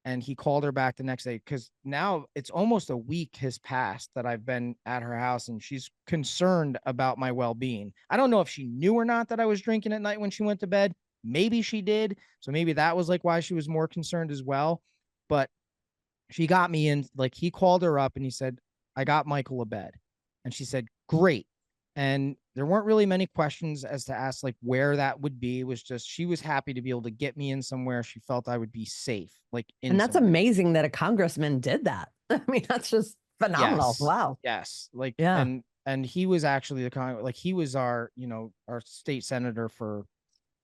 And he called her back the next day because now it's almost a week has passed that I've been at her house and she's concerned about my well-being. I don't know if she knew or not that I was drinking at night when she went to bed. Maybe she did. So maybe that was like why she was more concerned as well. But she got me in, like he called her up and he said, I got Michael a bed. And she said, great. And there weren't really many questions as to ask like where that would be. It was just she was happy to be able to get me in somewhere she felt I would be safe, like in And that's somewhere. amazing that a congressman did that. I mean, that's just phenomenal. Yes. Wow. Yes. Like Yeah. and he was actually like he was our, our state senator for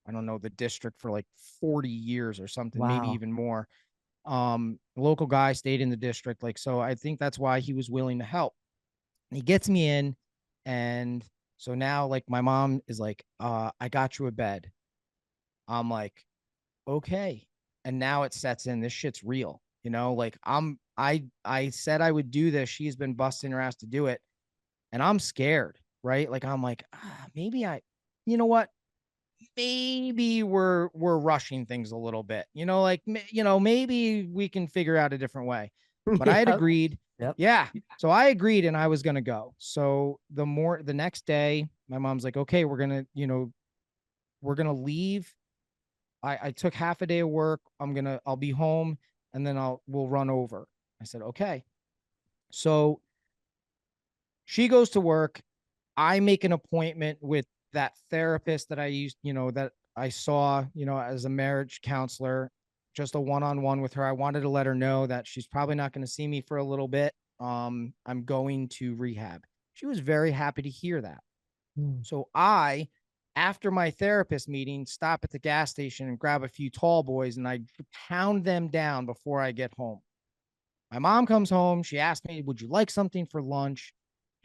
I don't know, the district for like 40 years or something, maybe Wow. even more. Local guy stayed in the district, like so I think that's why he was willing to help. He gets me in, and so now like my mom is like, I got you a bed. I'm like, okay. And now it sets in, this shit's real, like I said I would do this. She's been busting her ass to do it, and I'm scared, right? Like I'm like, maybe you know what, maybe we're rushing things a little bit, like maybe we can figure out a different way. But I had Yep. agreed. Yep. Yeah. So I agreed and I was going to go. So the next day my mom's like, okay, we're going to leave. I took half a day of work. I'll be home and then we'll run over. I said, okay. So she goes to work. I make an appointment with that therapist that I used, that I saw, as a marriage counselor, just a one-on-one with her. I wanted to let her know that she's probably not going to see me for a little bit. I'm going to rehab. She was very happy to hear that. Mm. So after my therapist meeting, stop at the gas station and grab a few tall boys and I pound them down before I get home. My mom comes home. She asked me, would you like something for lunch?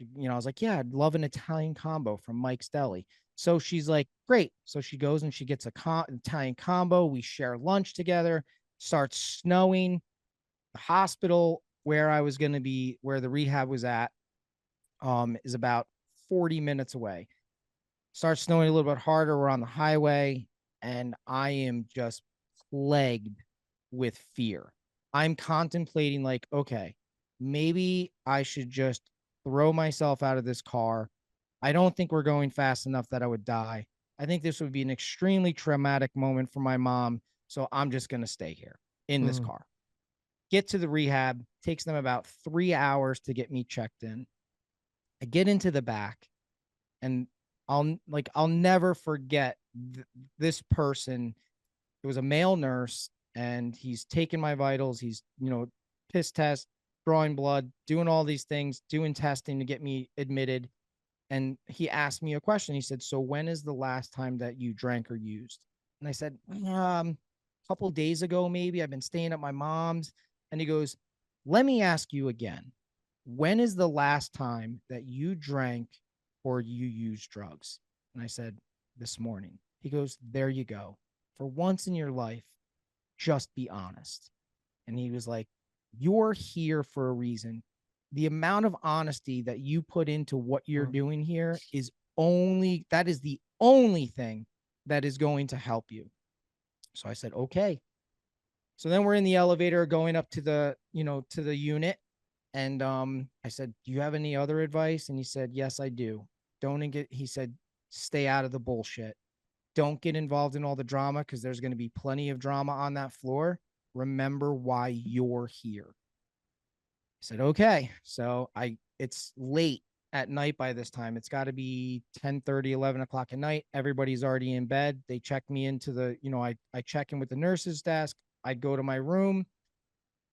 I was like, yeah, I'd love an Italian combo from Mike's Deli. So she's like, great. So she goes and she gets Italian combo. We share lunch together. Starts snowing. The hospital where I was going to be, where the rehab was at, is about 40 minutes away. Starts snowing a little bit harder. We're on the highway, and I am just plagued with fear. I'm contemplating, like, okay, maybe I should just throw myself out of this car. I don't think we're going fast enough that I would die. I think this would be an extremely traumatic moment for my mom. So I'm just going to stay here in this Mm. car. Get to the rehab. Takes them about 3 hours to get me checked in. I get into the back, and I'll never forget this person. It was a male nurse, and he's taking my vitals. He's, piss test, drawing blood, doing all these things, doing testing to get me admitted. And he asked me a question. He said, so when is the last time that you drank or used? And I said, a couple of days ago, maybe. I've been staying at my mom's. And he goes, let me ask you again. When is the last time that you drank or you used drugs? And I said, this morning. He goes, there you go. For once in your life, just be honest. And he was like, you're here for a reason. The amount of honesty that you put into what you're doing here is that is the only thing that is going to help you. So I said, okay. So then we're in the elevator going up to to the unit. And I said, do you have any other advice? And he said, yes, I do. He said, stay out of the bullshit. Don't get involved in all the drama because there's going to be plenty of drama on that floor. Remember why you're here. I said, okay. So it's late at night by this time. It's got to be 10:30, 11 o'clock at night. Everybody's already in bed. They check me into I check in with the nurse's desk. I go to my room.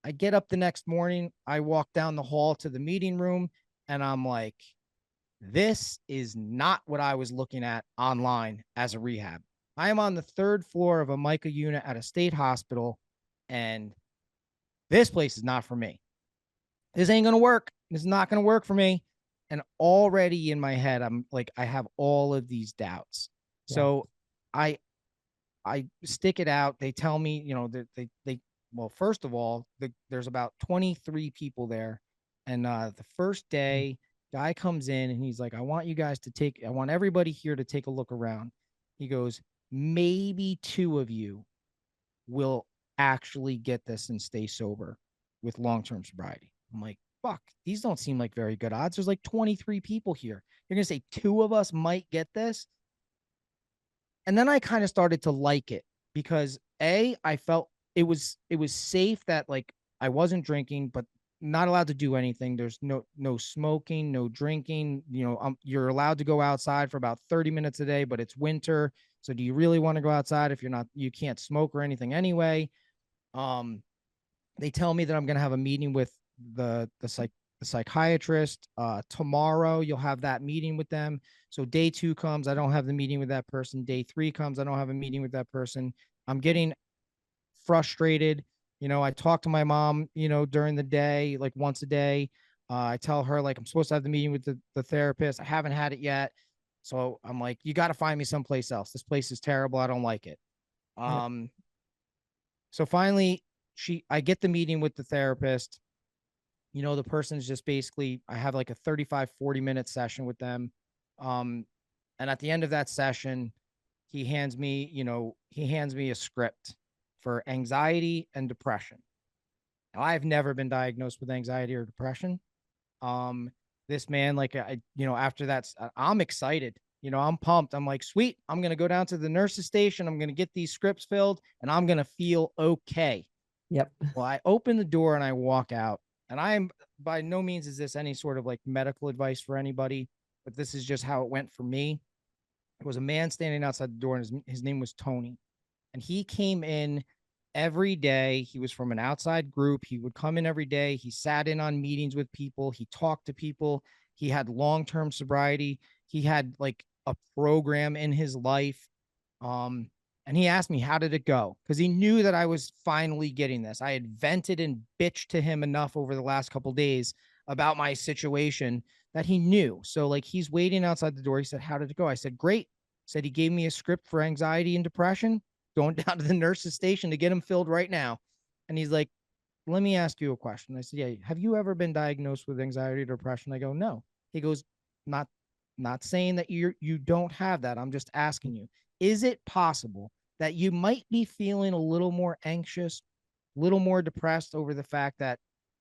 I get up the next morning. I walk down the hall to the meeting room and I'm like, this is not what I was looking at online as a rehab. I am on the third floor of a MICA unit at a state hospital, and this place is not for me. This ain't going to work. This is not going to work for me. And already in my head, I'm like, I have all of these doubts. Yeah. So I stick it out. They tell me, well, first of all, there's about 23 people there. And the first day, guy comes in and he's like, I want everybody here to take a look around. He goes, maybe two of you will actually get this and stay sober with long-term sobriety. I'm like, fuck, these don't seem like very good odds. There's like 23 people here. You're going to say two of us might get this? And then I kind of started to like it because I felt it was safe that like I wasn't drinking, but not allowed to do anything. There's no smoking, no drinking. You're allowed to go outside for about 30 minutes a day, but it's winter. So do you really want to go outside if you can't smoke or anything anyway? Um, they tell me that I'm gonna have a meeting with the psychiatrist tomorrow. You'll have that meeting with them. So day 2 comes, I don't have the meeting with that person. Day 3 comes, I don't have a meeting with that person. I'm getting frustrated. I talk to my mom, during the day, like once a day. I tell her like I'm supposed to have the meeting with the therapist. I haven't had it yet. So I'm like, you got to find me someplace else. This place is terrible. I don't like it. Yep. So finally, I get the meeting with the therapist. The person's just basically, I have like a 35, 40-minute session with them. Um, and at the end of that session, he hands me a script for anxiety and depression. Now, I've never been diagnosed with anxiety or depression. Um, this man, like, after that, I'm excited. I'm pumped. I'm like, sweet. I'm going to go down to the nurse's station. I'm going to get these scripts filled and I'm going to feel okay. Yep. Well, I open the door and I walk out, and I'm by no means is this any sort of like medical advice for anybody, but this is just how it went for me. There was a man standing outside the door, and his name was Tony, and he came in every day. He was from an outside group. He would come in every day. He sat in on meetings with people. He talked to people. He had long-term sobriety. He had like a program in his life. Um, and he asked me, how did it go? Because he knew that I was finally getting this. I had vented and bitched to him enough over the last couple of days about my situation that he knew. So like he's waiting outside the door. He said, how did it go? I said, great. Said he gave me a script for anxiety and depression, going down to the nurse's station to get him filled right now. And he's like, let me ask you a question. I said, yeah, have you ever been diagnosed with anxiety or depression? I go, no. He goes, not not saying that you don't have that. I'm just asking you, is it possible that you might be feeling a little more anxious, a little more depressed over the fact that,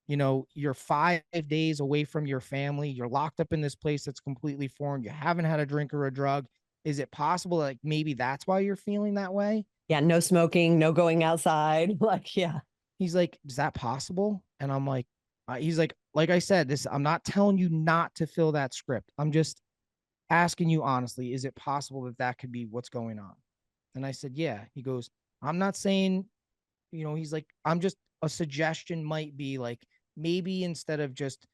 you're 5 days away from your family, you're locked up in this place that's completely foreign, you haven't had a drink or a drug? Is it possible that like maybe that's why you're feeling that way? Yeah. No smoking, no going outside. Like, yeah. He's like, is that possible? And I'm like, he's like I said, I'm not telling you not to fill that script. I'm just asking you honestly, is it possible that that could be what's going on? And I said, yeah. He goes, I'm not saying, he's like, I'm just, a suggestion might be like, maybe instead of just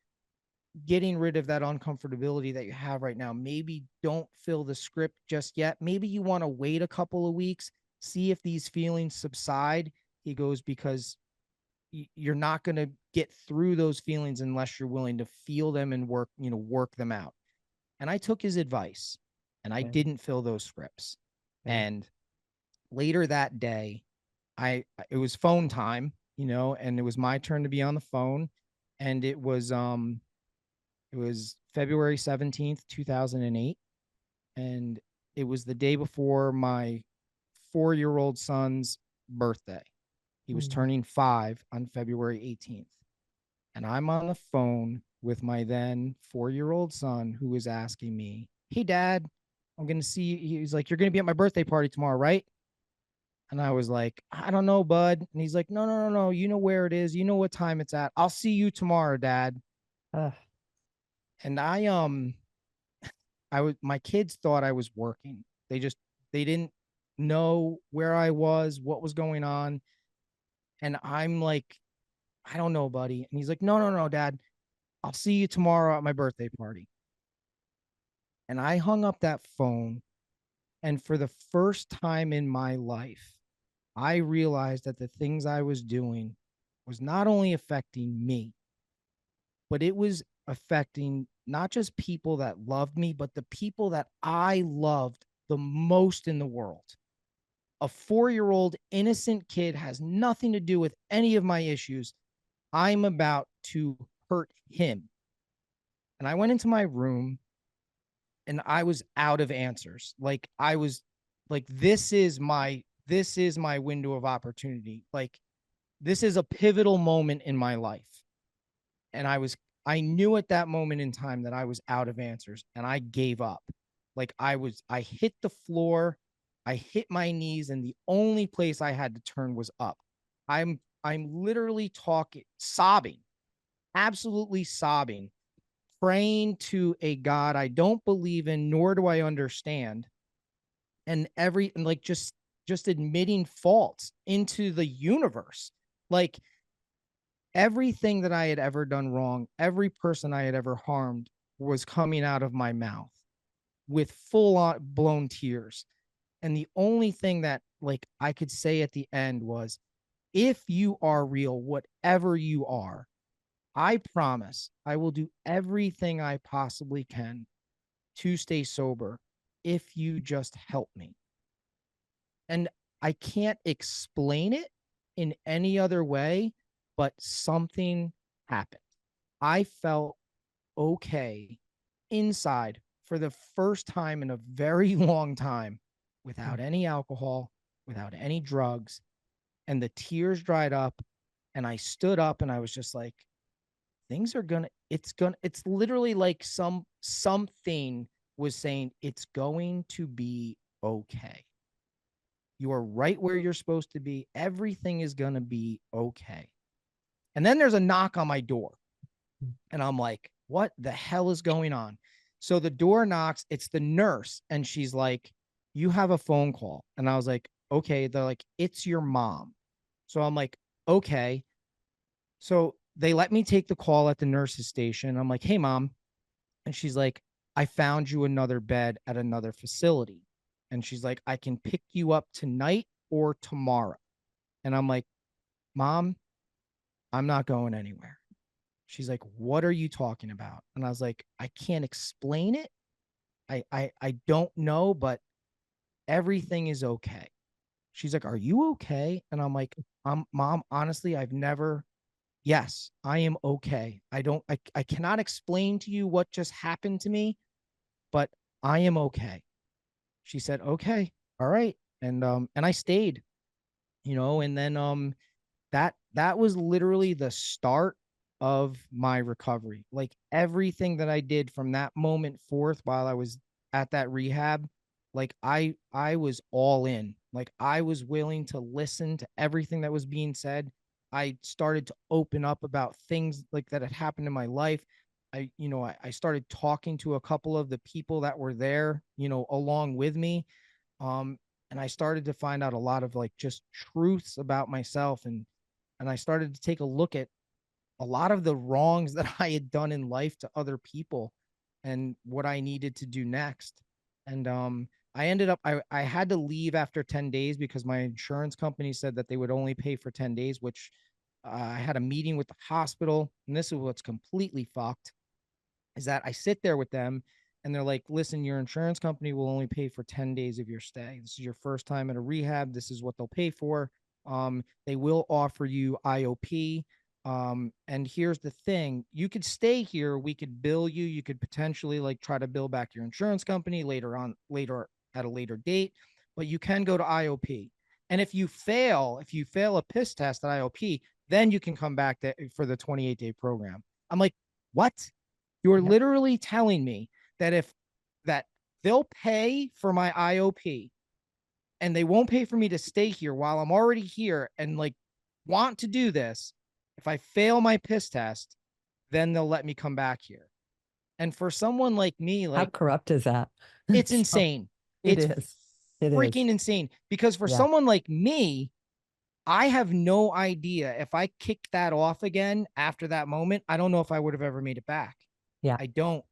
getting rid of that uncomfortability that you have right now, maybe don't fill the script just yet. Maybe you want to wait a couple of weeks, see if these feelings subside. He goes, because you're not going to get through those feelings unless you're willing to feel them and work them out. And I took his advice and I Yeah. didn't fill those scripts. Yeah. And later that day, it was phone time, and it was my turn to be on the phone. And it was February 17th, 2008. And it was the day before my 4-year-old son's birthday. He was Mm. turning 5 on February 18th. And I'm on the phone with my then 4-year-old son, who was asking me, hey, Dad, I'm going to see you. He's like, you're going to be at my birthday party tomorrow, right? And I was like, I don't know, bud. And he's like, no, no, no, no. You know where it is. You know what time it's at. I'll see you tomorrow, Dad. Ugh. And my kids thought I was working. They didn't know where I was, what was going on. And I'm like, I don't know, buddy. And he's like, no, no, no, Dad. I'll see you tomorrow at my birthday party. And I hung up that phone. And for the first time in my life, I realized that the things I was doing was not only affecting me, but it was affecting not just people that loved me, but the people that I loved the most in the world. A 4-year-old innocent kid has nothing to do with any of my issues. I'm about to hurt him. And I went into my room and I was out of answers. Like, I was like, this is my window of opportunity. Like, this is a pivotal moment in my life. And I knew at that moment in time that I was out of answers and I gave up. Like I hit the floor, I hit my knees, and the only place I had to turn was up. I'm literally talking, sobbing, absolutely sobbing, praying to a God I don't believe in, nor do I understand. And like just admitting faults into the universe. Like everything that I had ever done wrong, every person I had ever harmed was coming out of my mouth with full on blown tears. And the only thing that like I could say at the end was, if you are real, whatever you are, I promise I will do everything I possibly can to stay sober if you just help me. And I can't explain it in any other way, but something happened. I felt okay inside for the first time in a very long time without any alcohol, without any drugs. And the tears dried up. And I stood up and I was just like, things are it's literally like something was saying, it's going to be okay. You are right where you're supposed to be. Everything is going to be okay. And then there's a knock on my door. And I'm like, what the hell is going on? So the door knocks. It's the nurse. And she's like, you have a phone call. And I was like, okay. They're like, it's your mom. So I'm like, okay. So they let me take the call at the nurse's station. I'm like, hey, mom. And she's like, I found you another bed at another facility. And she's like, I can pick you up tonight or tomorrow. And I'm like, Mom, I'm not going anywhere. She's like, what are you talking about? And I was like, I can't explain it. I don't know, but everything is okay. She's like, are you okay? And I'm like, Mom, honestly, I've never, yes, I am okay. I cannot explain to you what just happened to me, but I am okay. She said, okay, all right. And I stayed, and then that was literally the start of my recovery. Like everything that I did from that moment forth while I was at that rehab, like I was all in. Like I was willing to listen to everything that was being said. I started to open up about things like that had happened in my life. I started talking to a couple of the people that were there, along with me. Um, and I started to find out a lot of like just truths about myself, and I started to take a look at a lot of the wrongs that I had done in life to other people and what I needed to do next. And I ended up I had to leave after 10 days because my insurance company said that they would only pay for 10 days, which I had a meeting with the hospital, and this is what's completely fucked, is that I sit there with them and they're like, listen, your insurance company will only pay for 10 days of your stay. This is your first time at a rehab. This is what they'll pay for. They will offer you IOP. And here's the thing, you could stay here. We could bill you. You could potentially like try to bill back your insurance company later at a later date, but you can go to IOP. And if you fail a piss test at IOP, then you can come back for the 28-day program. I'm like, what? You're Yep. literally telling me that if that they'll pay for my IOP and they won't pay for me to stay here while I'm already here and like want to do this. If I fail my piss test, then they'll let me come back here. And for someone like me, How like corrupt is that? it's So insane. it It's is. It is. freaking insane because for Yeah. someone like me, I have no idea if I kicked that off again after that moment. I don't know if I would have ever made it back. Yeah. I don't.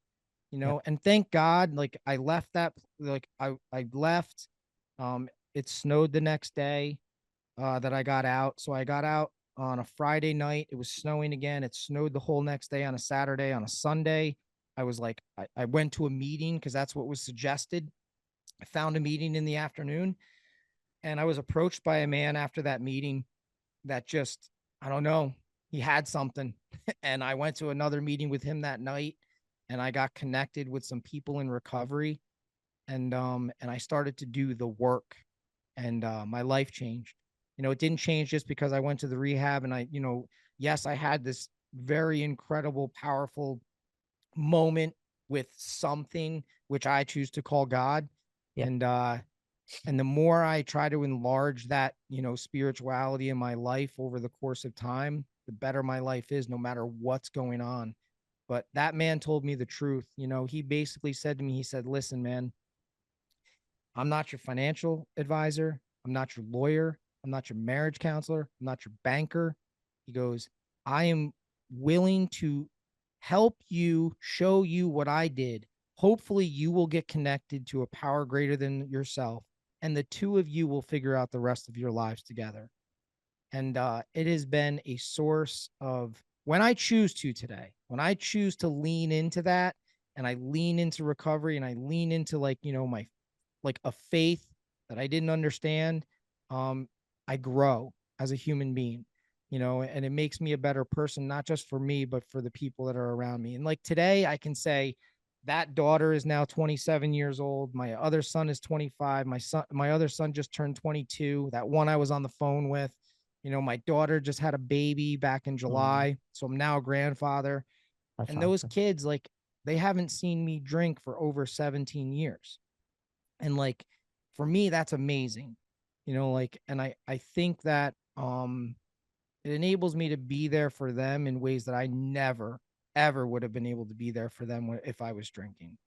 Yeah. And thank God, like I left that, like I left. It snowed the next day that I got out. So I got out on a Friday night. It was snowing again. It snowed the whole next day on a Saturday. On a Sunday, I was like, I went to a meeting because that's what was suggested. I found a meeting in the afternoon, and I was approached by a man after that meeting that just, I don't know, he had something. And I went to another meeting with him that night, and I got connected with some people in recovery, and I started to do the work, and my life changed. It didn't change just because I went to the rehab and yes, I had this very incredible, powerful moment with something which I choose to call God. Yeah. And the more I try to enlarge that, spirituality in my life over the course of time, the better my life is, no matter what's going on. But that man told me the truth. He basically said to me, he said, listen, man, I'm not your financial advisor. I'm not your lawyer. I'm not your marriage counselor. I'm not your banker. He goes, I am willing to help you, show you what I did. Hopefully, you will get connected to a power greater than yourself, and the two of you will figure out the rest of your lives together. And it has been a source of, when I choose to today, when I choose to lean into that, and I lean into recovery, and I lean into my like a faith that I didn't understand, I grow as a human being, and it makes me a better person, not just for me, but for the people that are around me. And like today, I can say that daughter is now 27 years old. My other son is 25. My other son just turned 22. That one I was on the phone with, my daughter just had a baby back in Mm, July. So I'm now a grandfather. that's And those awesome. kids, like, they haven't seen me drink for over 17 years. And like, for me, that's amazing, and I think that it enables me to be there for them in ways that I never ever would have been able to be there for them if I was drinking.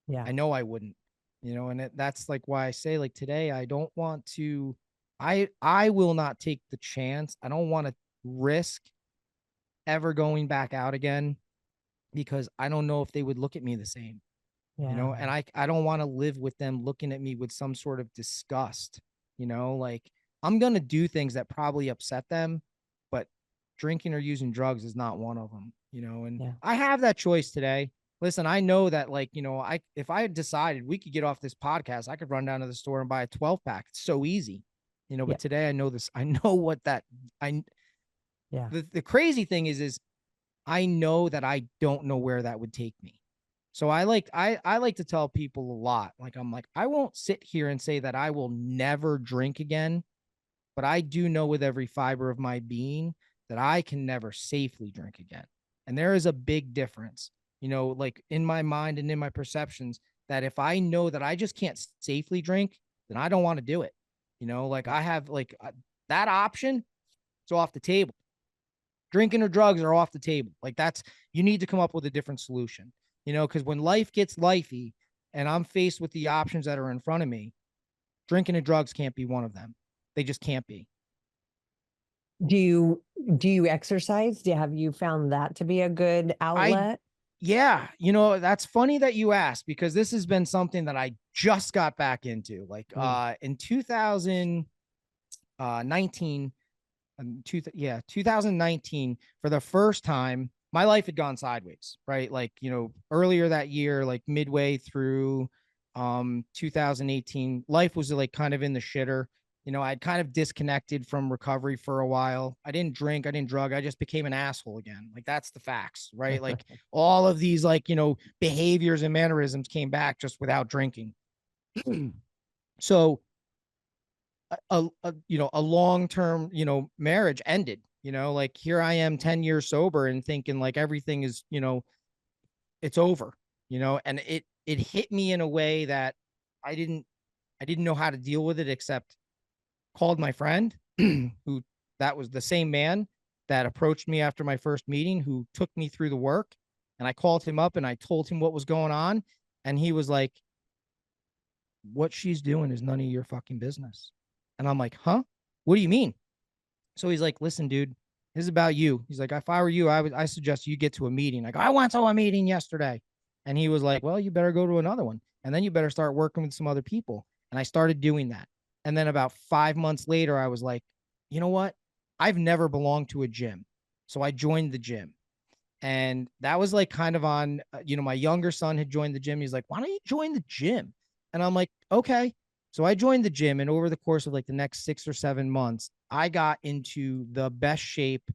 Yeah. I know I wouldn't, and that's like why I say, like, today I don't want to, I will not take the chance. I don't want to risk ever going back out again, because I don't know if they would look at me the same. Yeah. And I don't want to live with them looking at me with some sort of disgust. Like, I'm going to do things that probably upset them, but drinking or using drugs is not one of them, and Yeah. I have that choice today. Listen, I know that, like, if I had decided we could get off this podcast, I could run down to the store and buy a 12 pack. It's so easy, Yeah. but today I know this, I know what that, I, Yeah. the crazy thing is I know that I don't know where that would take me. So I like to tell people a lot. Like, I'm like, I won't sit here and say that I will never drink again, but I do know with every fiber of my being that I can never safely drink again. And there is a big difference, like in my mind and in my perceptions, that if I know that I just can't safely drink, then I don't want to do it. Like, Yeah. I have that option, it's off the table. Drinking or drugs are off the table. Like, you need to come up with a different solution, because when life gets lifey and I'm faced with the options that are in front of me, drinking and drugs can't be one of them. They just can't be. Do you do you exercise? Have you found that to be a good I, outlet? yeah, that's funny that you asked, because this has been something that I just got back into. Like, Mm, in 2019, 2019, for the first time, my life had gone sideways, right? Like, earlier that year, like midway through 2018, life was like kind of in the shitter. I'd kind of disconnected from recovery for a while. I didn't drink, I didn't drug, I just became an asshole again. Like, that's the facts, right? Like, all of these, like, behaviors and mannerisms came back just without drinking. So a long-term, marriage ended, like, here I am 10 years sober and thinking like everything is, it's over, and it hit me in a way that I didn't I didn't know how to deal with it, except called my friend who, that was the same man that approached me after my first meeting, who took me through the work. And I called him up and I told him what was going on, and he was like, what she's doing is none of your fucking business. And I'm like, huh? What do you mean? So he's like, listen, dude, this is about you. He's like, if I were you, I suggest you get to a meeting. Like, I went to a meeting yesterday. And he was like, well, you better go to another one. And then you better start working with some other people. And I started doing that. And then about 5 months later, I was like, you know what? I've never belonged to a gym. So I joined the gym. And that was like kind of on, my younger son had joined the gym. He's like, why don't you join the gym? And I'm like, okay. So I joined the gym. And over the course of like the next 6 or 7 months, I got into the best shape.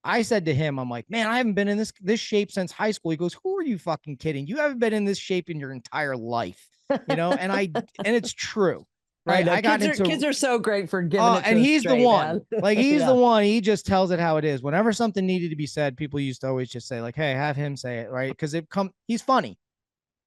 I said to him, I'm like, man, I haven't been in this shape since high school. He goes, who are you fucking kidding? You haven't been in this shape in your entire life, and it's true. I right? know I got kids into, are so great for giving oh, it to and us he's the straight, one. man. Like he's the Yeah. one. He just tells it how it is. Whenever something needed to be said, people used to always just say like, "Hey, have him say it," right? Because he's funny,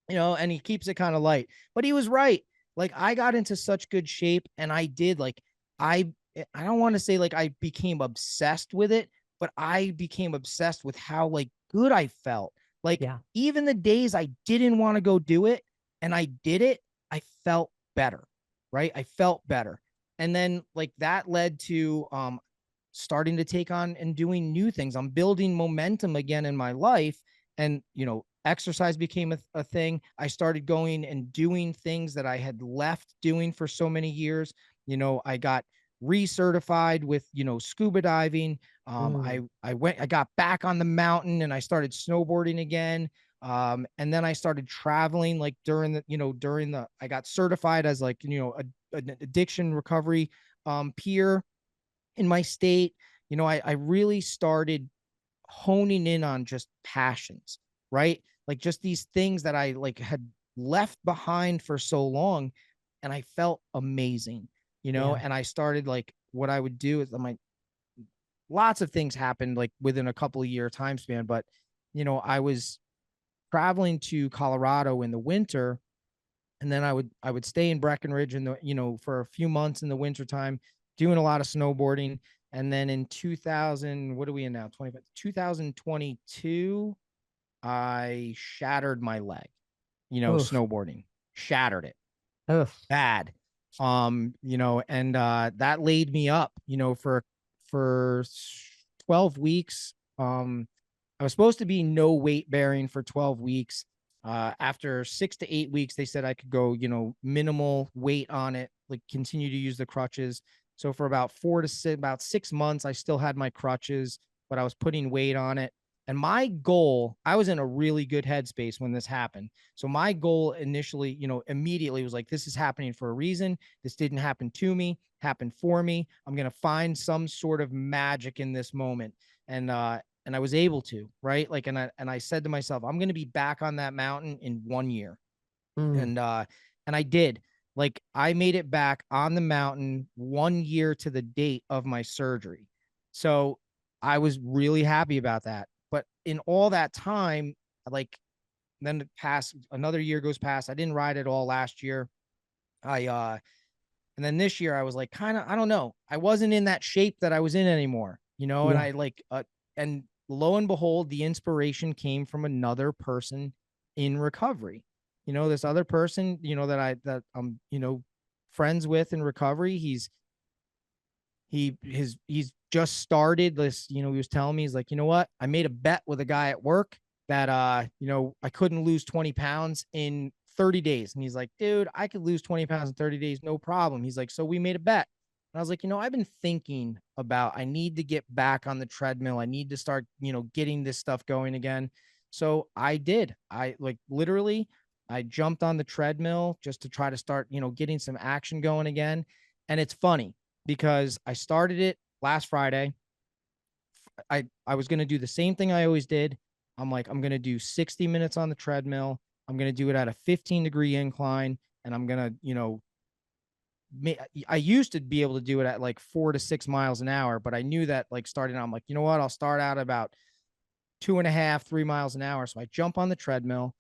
and he keeps it kind of light. But he was right. Like I got into such good shape, and I did like I I don't want to say like I became obsessed with it, but I became obsessed with how like good I felt. Like Yeah. even the days I didn't want to go do it and I did it, I felt better, right? I felt better. And then like that led to starting to take on and doing new things. I'm building momentum again in my life. And, exercise became a thing. I started going and doing things that I had left doing for so many years. I got recertified with, scuba diving. Mm. I got back on the mountain and I started snowboarding again. And then I started traveling like I got certified as like, an addiction recovery peer in my state. I really started honing in on just passions, right? Like just these things that I like had left behind for so long, and I felt amazing, Yeah. and I started like what I would do is lots of things happened like within a couple of year time span, but I was traveling to Colorado in the winter, and then I would stay in Breckenridge in the for a few months in the wintertime, doing a lot of snowboarding. And then in 2000, what are we in now? 2022, I shattered my leg, Oof. snowboarding, shattered it Oof. bad. And that laid me up, for 12 weeks. I was supposed to be no weight bearing for 12 weeks. After 6 to 8 weeks, they said I could go, minimal weight on it, like continue to use the crutches. So for about about 6 months, I still had my crutches, but I was putting weight on it. And my goal, I was in a really good headspace when this happened. So my goal initially, immediately was like, this is happening for a reason. This didn't happen to me, happened for me. I'm going to find some sort of magic in this moment. And I was able to, right? Like, and I said to myself, I'm going to be back on that mountain in 1 year. Mm. And I did. Like I made it back on the mountain 1 year to the date of my surgery. So I was really happy about that. But in all that time, like then another year goes past. I didn't ride at all last year. I And then this year I was like kind of, I don't know. I wasn't in that shape that I was in anymore, and Yeah. I like and lo and behold, the inspiration came from another person in recovery. This other person, that I'm, friends with in recovery. He's just started this, he was telling me, he's like, you know what? I made a bet with a guy at work that I couldn't lose 20 pounds in 30 days. And he's like, dude, I could lose 20 pounds in 30 days, no problem. He's like, so we made a bet. And I was like, I've been thinking about I need to get back on the treadmill. I need to start, getting this stuff going again. So I did. I like literally I jumped on the treadmill just to try to start, getting some action going again. And it's funny because I started it last Friday. I was going to do the same thing I always did. I'm like, I'm going to do 60 minutes on the treadmill. I'm going to do it at a 15-degree incline. And I'm going to, I used to be able to do it at like 4 to 6 miles an hour, but I knew that like starting out, I'm like, you know what? I'll start out about 2.5, 3 miles an hour. So I jump on the treadmill,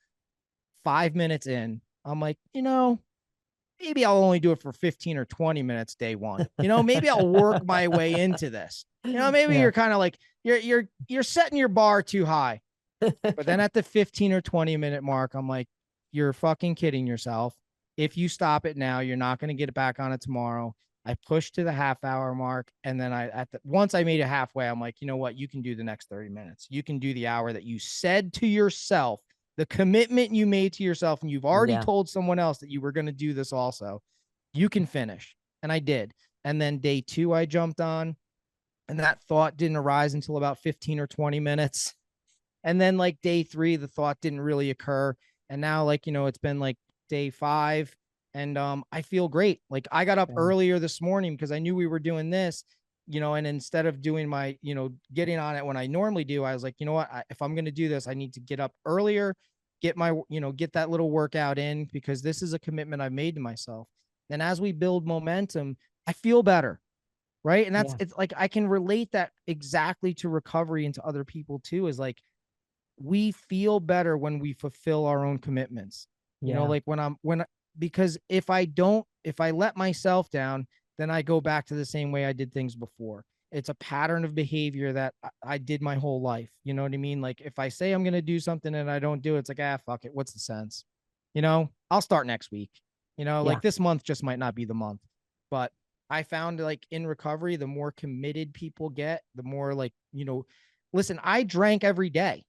5 minutes in. I'm like, maybe I'll only do it for 15 or 20 minutes day one. Maybe I'll work my way into this. Maybe Yeah. you're kind of like you're setting your bar too high. But then at the 15 or 20 minute mark, I'm like, you're fucking kidding yourself. If you stop it now, you're not going to get it back on it tomorrow. I pushed to the half hour mark. And then once I made it halfway, I'm like, you know what? You can do the next 30 minutes. You can do the hour that you said to yourself, the commitment you made to yourself. And you've already Yeah. told someone else that you were going to do this also. You can finish. And I did. And then day two, I jumped on, and that thought didn't arise until about 15 or 20 minutes. And then like day three, the thought didn't really occur. And now, like, it's been like day five, and I feel great. Like I got up Yeah. earlier this morning because I knew we were doing this, and instead of doing my, getting on it when I normally do, I was like, you know what? If I'm going to do this, I need to get up earlier, get my, get that little workout in, because this is a commitment I've made to myself. And as we build momentum, I feel better. Right. And Yeah. it's like I can relate that exactly to recovery and to other people too, is like we feel better when we fulfill our own commitments. Yeah. Like because if I let myself down, then I go back to the same way I did things before. It's a pattern of behavior that I did my whole life. You know what I mean? Like if I say I'm going to do something and I don't do it, it's like, fuck it. What's the sense? I'll start next week. Yeah. Like this month just might not be the month. But I found like in recovery, the more committed people get, the more like, listen, I drank every day.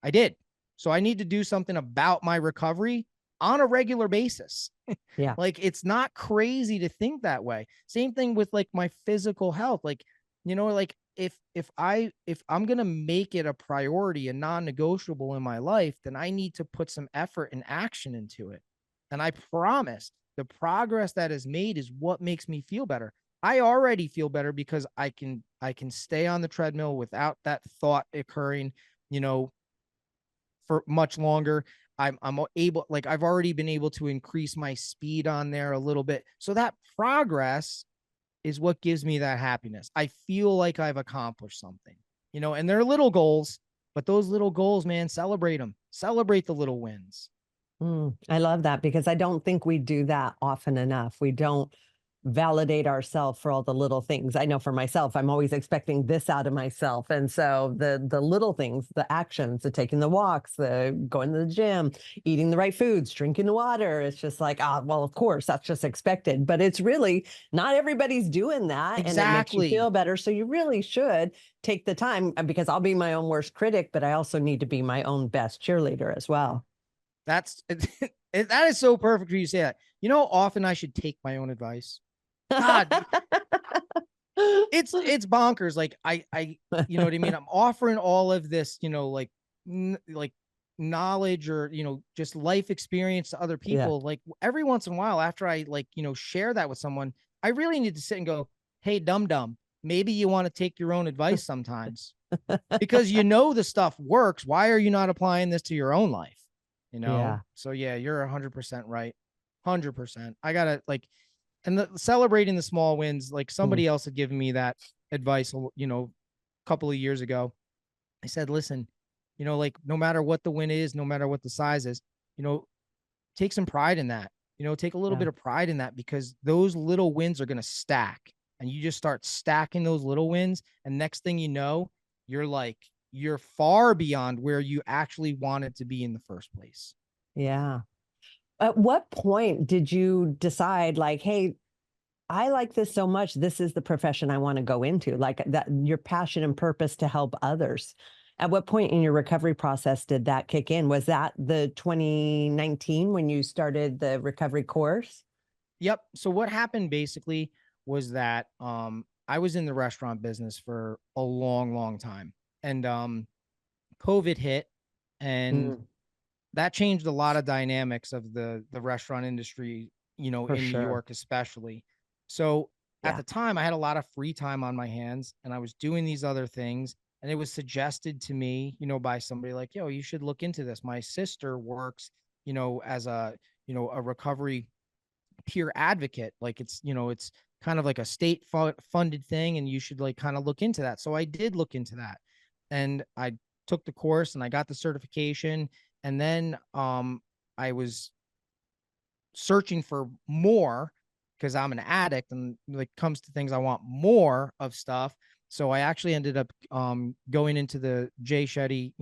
I did. So I need to do something about my recovery on a regular basis. Yeah. Like it's not crazy to think that way. Same thing with like my physical health. Like, like if I'm going to make it a priority, a non-negotiable in my life, then I need to put some effort and action into it. And I promise the progress that is made is what makes me feel better. I already feel better because I can stay on the treadmill without that thought occurring, you know, for much longer. I'm able, like I've already been able to increase my speed on there a little bit. So that progress is what gives me that happiness. I feel like I've accomplished something, and they're little goals, but those little goals, man, celebrate them. Celebrate the little wins. I love that because I don't think we do that often enough. We don't validate ourselves for all the little things. I know for myself, I'm always expecting this out of myself. And so the little things, the actions, the taking the walks, the going to the gym, eating the right foods, drinking the water, it's just like, well, of course, that's just expected. But it's really not everybody's doing that. And it makes you Exactly. feel better. So you really should take the time because I'll be my own worst critic, but I also need to be my own best cheerleader as well. That's that is so perfect for you to say that. Often I should take my own advice. God, it's bonkers. Like you know what I mean? I'm offering all of this, like like knowledge or, just life experience to other Yeah. people. Like every once in a while after I like, share that with someone, I really need to sit and go, "Hey, dum dum, maybe you want to take your own advice sometimes because the stuff works. Why are you not applying this to your own life?" Yeah. So yeah, you're 100% right. 100%. I gotta like, and celebrating the small wins. Like Mm. somebody else had given me that advice, a couple of years ago. I said, listen, like no matter what the win is, no matter what the size is, you know, take some pride in that. Take a little Yeah. bit of pride in that because those little wins are going to stack, and you just start stacking those little wins. And next thing you know, you're far beyond where you actually wanted to be in the first place. Yeah. At what point did you decide, like, hey, I like this so much. This is the profession I want to go into, like that, your passion and purpose to help others. At what point in your recovery process did that kick in? Was that the 2019 when you started the recovery course? Yep. So what happened basically was that I was in the restaurant business for a long, long time. And COVID hit, and Mm, that changed a lot of dynamics of the restaurant industry, for in New sure. York especially. So at Yeah. the time I had a lot of free time on my hands and I was doing these other things, and it was suggested to me, by somebody like, "Yo, you should look into this. My sister works, as a recovery peer advocate. Like it's kind of like a state funded thing, and you should like kind of look into that." So I did look into that, and I took the course and I got the certification. And then I was searching for more because I'm an addict, and like comes to things I want more of stuff. So I actually ended up going into the Jay Shetty,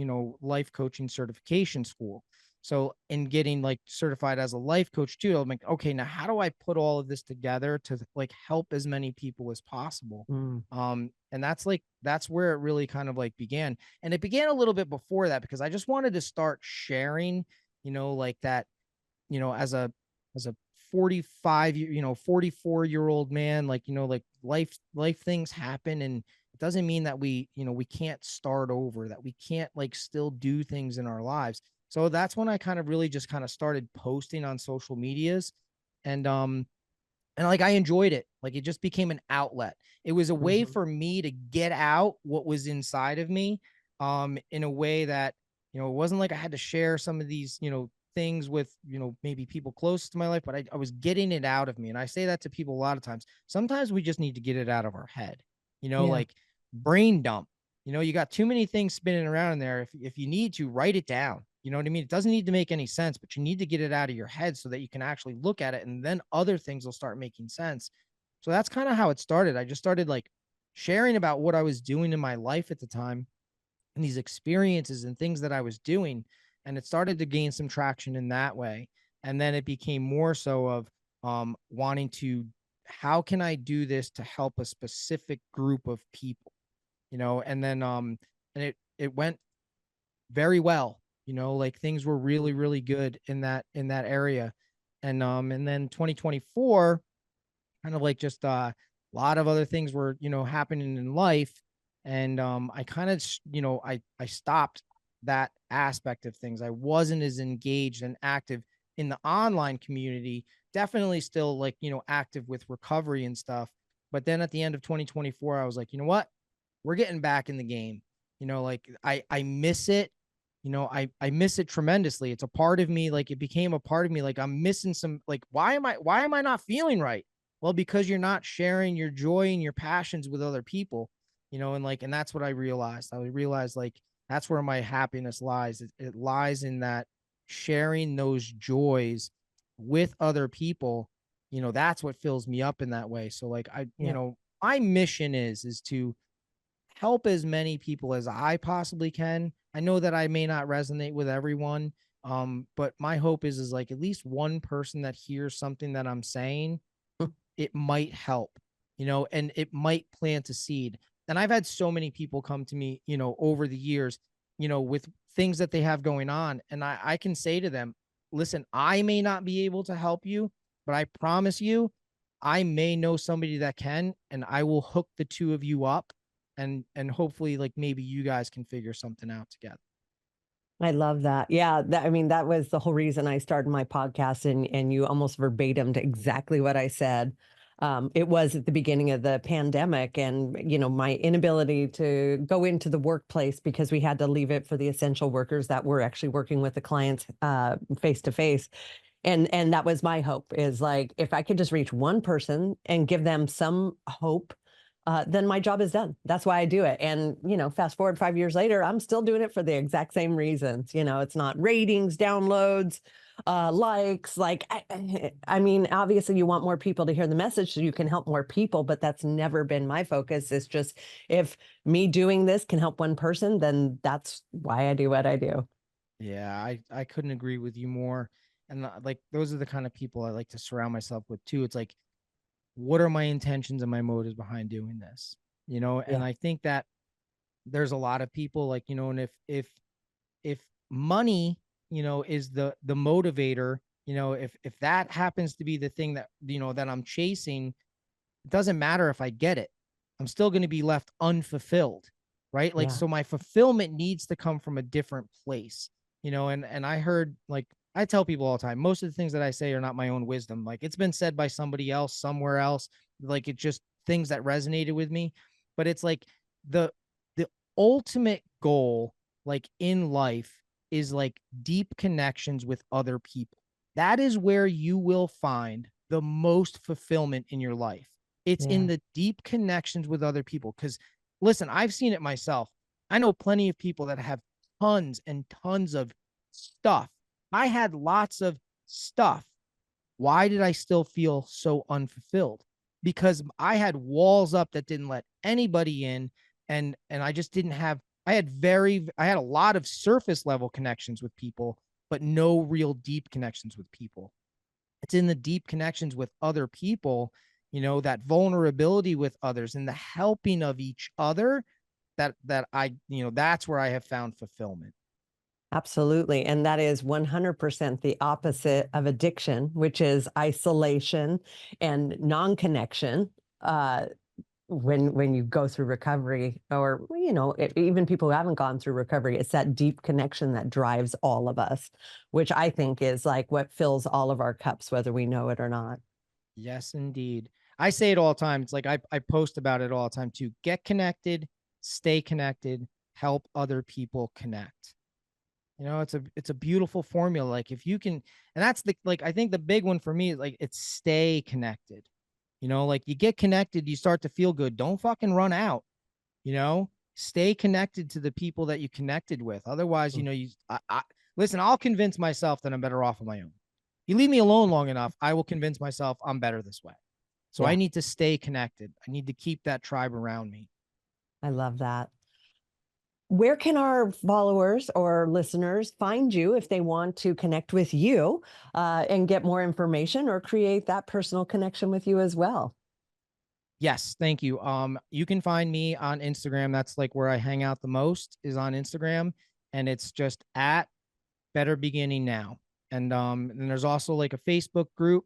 life coaching certification school. So in getting like certified as a life coach too, I'm like, okay, now how do I put all of this together to like help as many people as possible? Mm, And that's where it really kind of like began. And it began a little bit before that because I just wanted to start sharing, like that, as a 45 44-year-old man, like like life things happen, and it doesn't mean that we can't start over, that we can't like still do things in our lives. So that's when I kind of really just kind of started posting on social medias. And like I enjoyed it. Like it just became an outlet. It was a way mhm. for me to get out what was inside of me, in a way that, it wasn't like I had to share some of these, things with, maybe people close to my life, but I was getting it out of me. And I say that to people a lot of times. Sometimes we just need to get it out of our head, Yeah. like brain dump. You got too many things spinning around in there. If you need to, write it down. You know what I mean? It doesn't need to make any sense, but you need to get it out of your head so that you can actually look at it, and then other things will start making sense. So that's kind of how it started. I just started like sharing about what I was doing in my life at the time and these experiences and things that I was doing. And it started to gain some traction in that way. And then it became more so of wanting to, how can I do this to help a specific group of people? And then and it went very well, like things were really, really good in that area. And then 2024, kind of like just a lot of other things were, happening in life. And I kind of, I stopped that aspect of things. I wasn't as engaged and active in the online community, definitely still like, active with recovery and stuff. But then at the end of 2024, I was like, you know what? We're getting back in the game. Like I miss it. I miss it tremendously. It's a part of me. Like it became a part of me. Like I'm missing some, like, why am I not feeling right? Well, because you're not sharing your joy and your passions with other people, and that's what I realized. I realized like that's where my happiness lies. It lies in that sharing those joys with other people. That's what fills me up in that way. So like Yeah. my mission is to help as many people as I possibly can. I know that I may not resonate with everyone, but my hope is like at least one person that hears something that I'm saying, it might help, and it might plant a seed. And I've had so many people come to me, over the years, with things that they have going on. And I can say to them, listen, I may not be able to help you, but I promise you, I may know somebody that can, and I will hook the two of you up, and hopefully like maybe you guys can figure something out together. I love that. Yeah, I mean, that was the whole reason I started my podcast, and you almost verbatim to exactly what I said. It was at the beginning of the pandemic, and my inability to go into the workplace because we had to leave it for the essential workers that were actually working with the clients face to face. And that was my hope, is like, if I could just reach one person and give them some hope, then my job is done. That's why I do it. And fast forward 5 years later, I'm still doing it for the exact same reasons. It's not ratings, downloads, likes. Like, I mean, obviously you want more people to hear the message so you can help more people, but that's never been my focus. It's just, if me doing this can help one person, then that's why I do what I do. Yeah, I couldn't agree with you more. And like those are the kind of people I like to surround myself with too. It's like, what are my intentions and my motives behind doing this? And Yeah. I think that there's a lot of people like, and if money, is the motivator, if that happens to be the thing that, that I'm chasing, it doesn't matter if I get it. I'm still going to be left unfulfilled, right? Like, Yeah. so my fulfillment needs to come from a different place, and I heard, like, I tell people all the time, most of the things that I say are not my own wisdom. Like, it's been said by somebody else somewhere else. Like, it's just things that resonated with me. But it's like the the ultimate goal, like in life, is like deep connections with other people. That is where you will find the most fulfillment in your life. It's in Yeah. the deep connections with other people. Because listen, I've seen it myself. I know plenty of people that have tons and tons of stuff. I had lots of stuff. Why did I still feel so unfulfilled? Because I had walls up that didn't let anybody in, and I just didn't have, I had a lot of surface level connections with people, but no real deep connections with people. It's in the deep connections with other people, that vulnerability with others and the helping of each other, that I, that's where I have found fulfillment. Absolutely. And that is 100% the opposite of addiction, which is isolation and non-connection. When you go through recovery, or even people who haven't gone through recovery, it's that deep connection that drives all of us, which I think is like what fills all of our cups, whether we know it or not. Yes, indeed. I say it all the time. It's like I post about it all the time too. Get connected, stay connected, help other people connect. It's a beautiful formula. Like if you can, and that's the like I think the big one for me is like it's stay connected. Like you get connected, you start to feel good. Don't fucking run out. Stay connected to the people that you connected with. Otherwise, Mm. listen. I'll convince myself that I'm better off on my own. You leave me alone long enough, I will convince myself I'm better this way. So I Yeah, need to stay connected. I need to keep that tribe around me. I love that. Where can our followers or listeners find you if they want to connect with you and get more information or create that personal connection with you as well? Yes, thank you. You can find me on Instagram. That's like where I hang out the most is on Instagram, and it's just at Better Beginning Now. And there's also like a Facebook group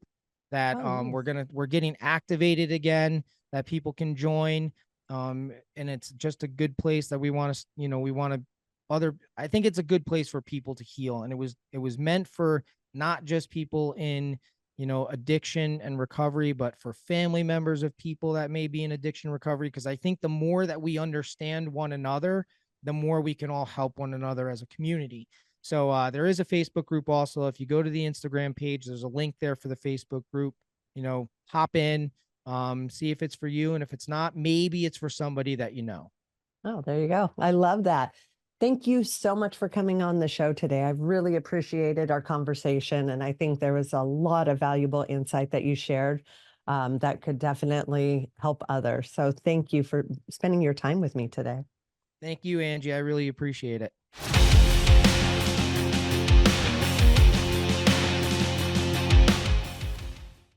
that Oh, nice. we're getting activated again that people can join. And it's just a good place that we want to, we want to other I think it's a good place for people to heal. And it was meant for not just people in addiction and recovery, but for family members of people that may be in addiction recovery. Because I think the more that we understand one another, the more we can all help one another as a community. So there is a Facebook group also. If you go to the Instagram page, there's a link there for the Facebook group. Hop in, see if it's for you. And if it's not, maybe it's for somebody that you know. Oh, there you go. I love that. Thank you so much for coming on the show today. I've really appreciated our conversation, and I think there was a lot of valuable insight that you shared that could definitely help others. So thank you for spending your time with me today. Thank you, Angie. I really appreciate it.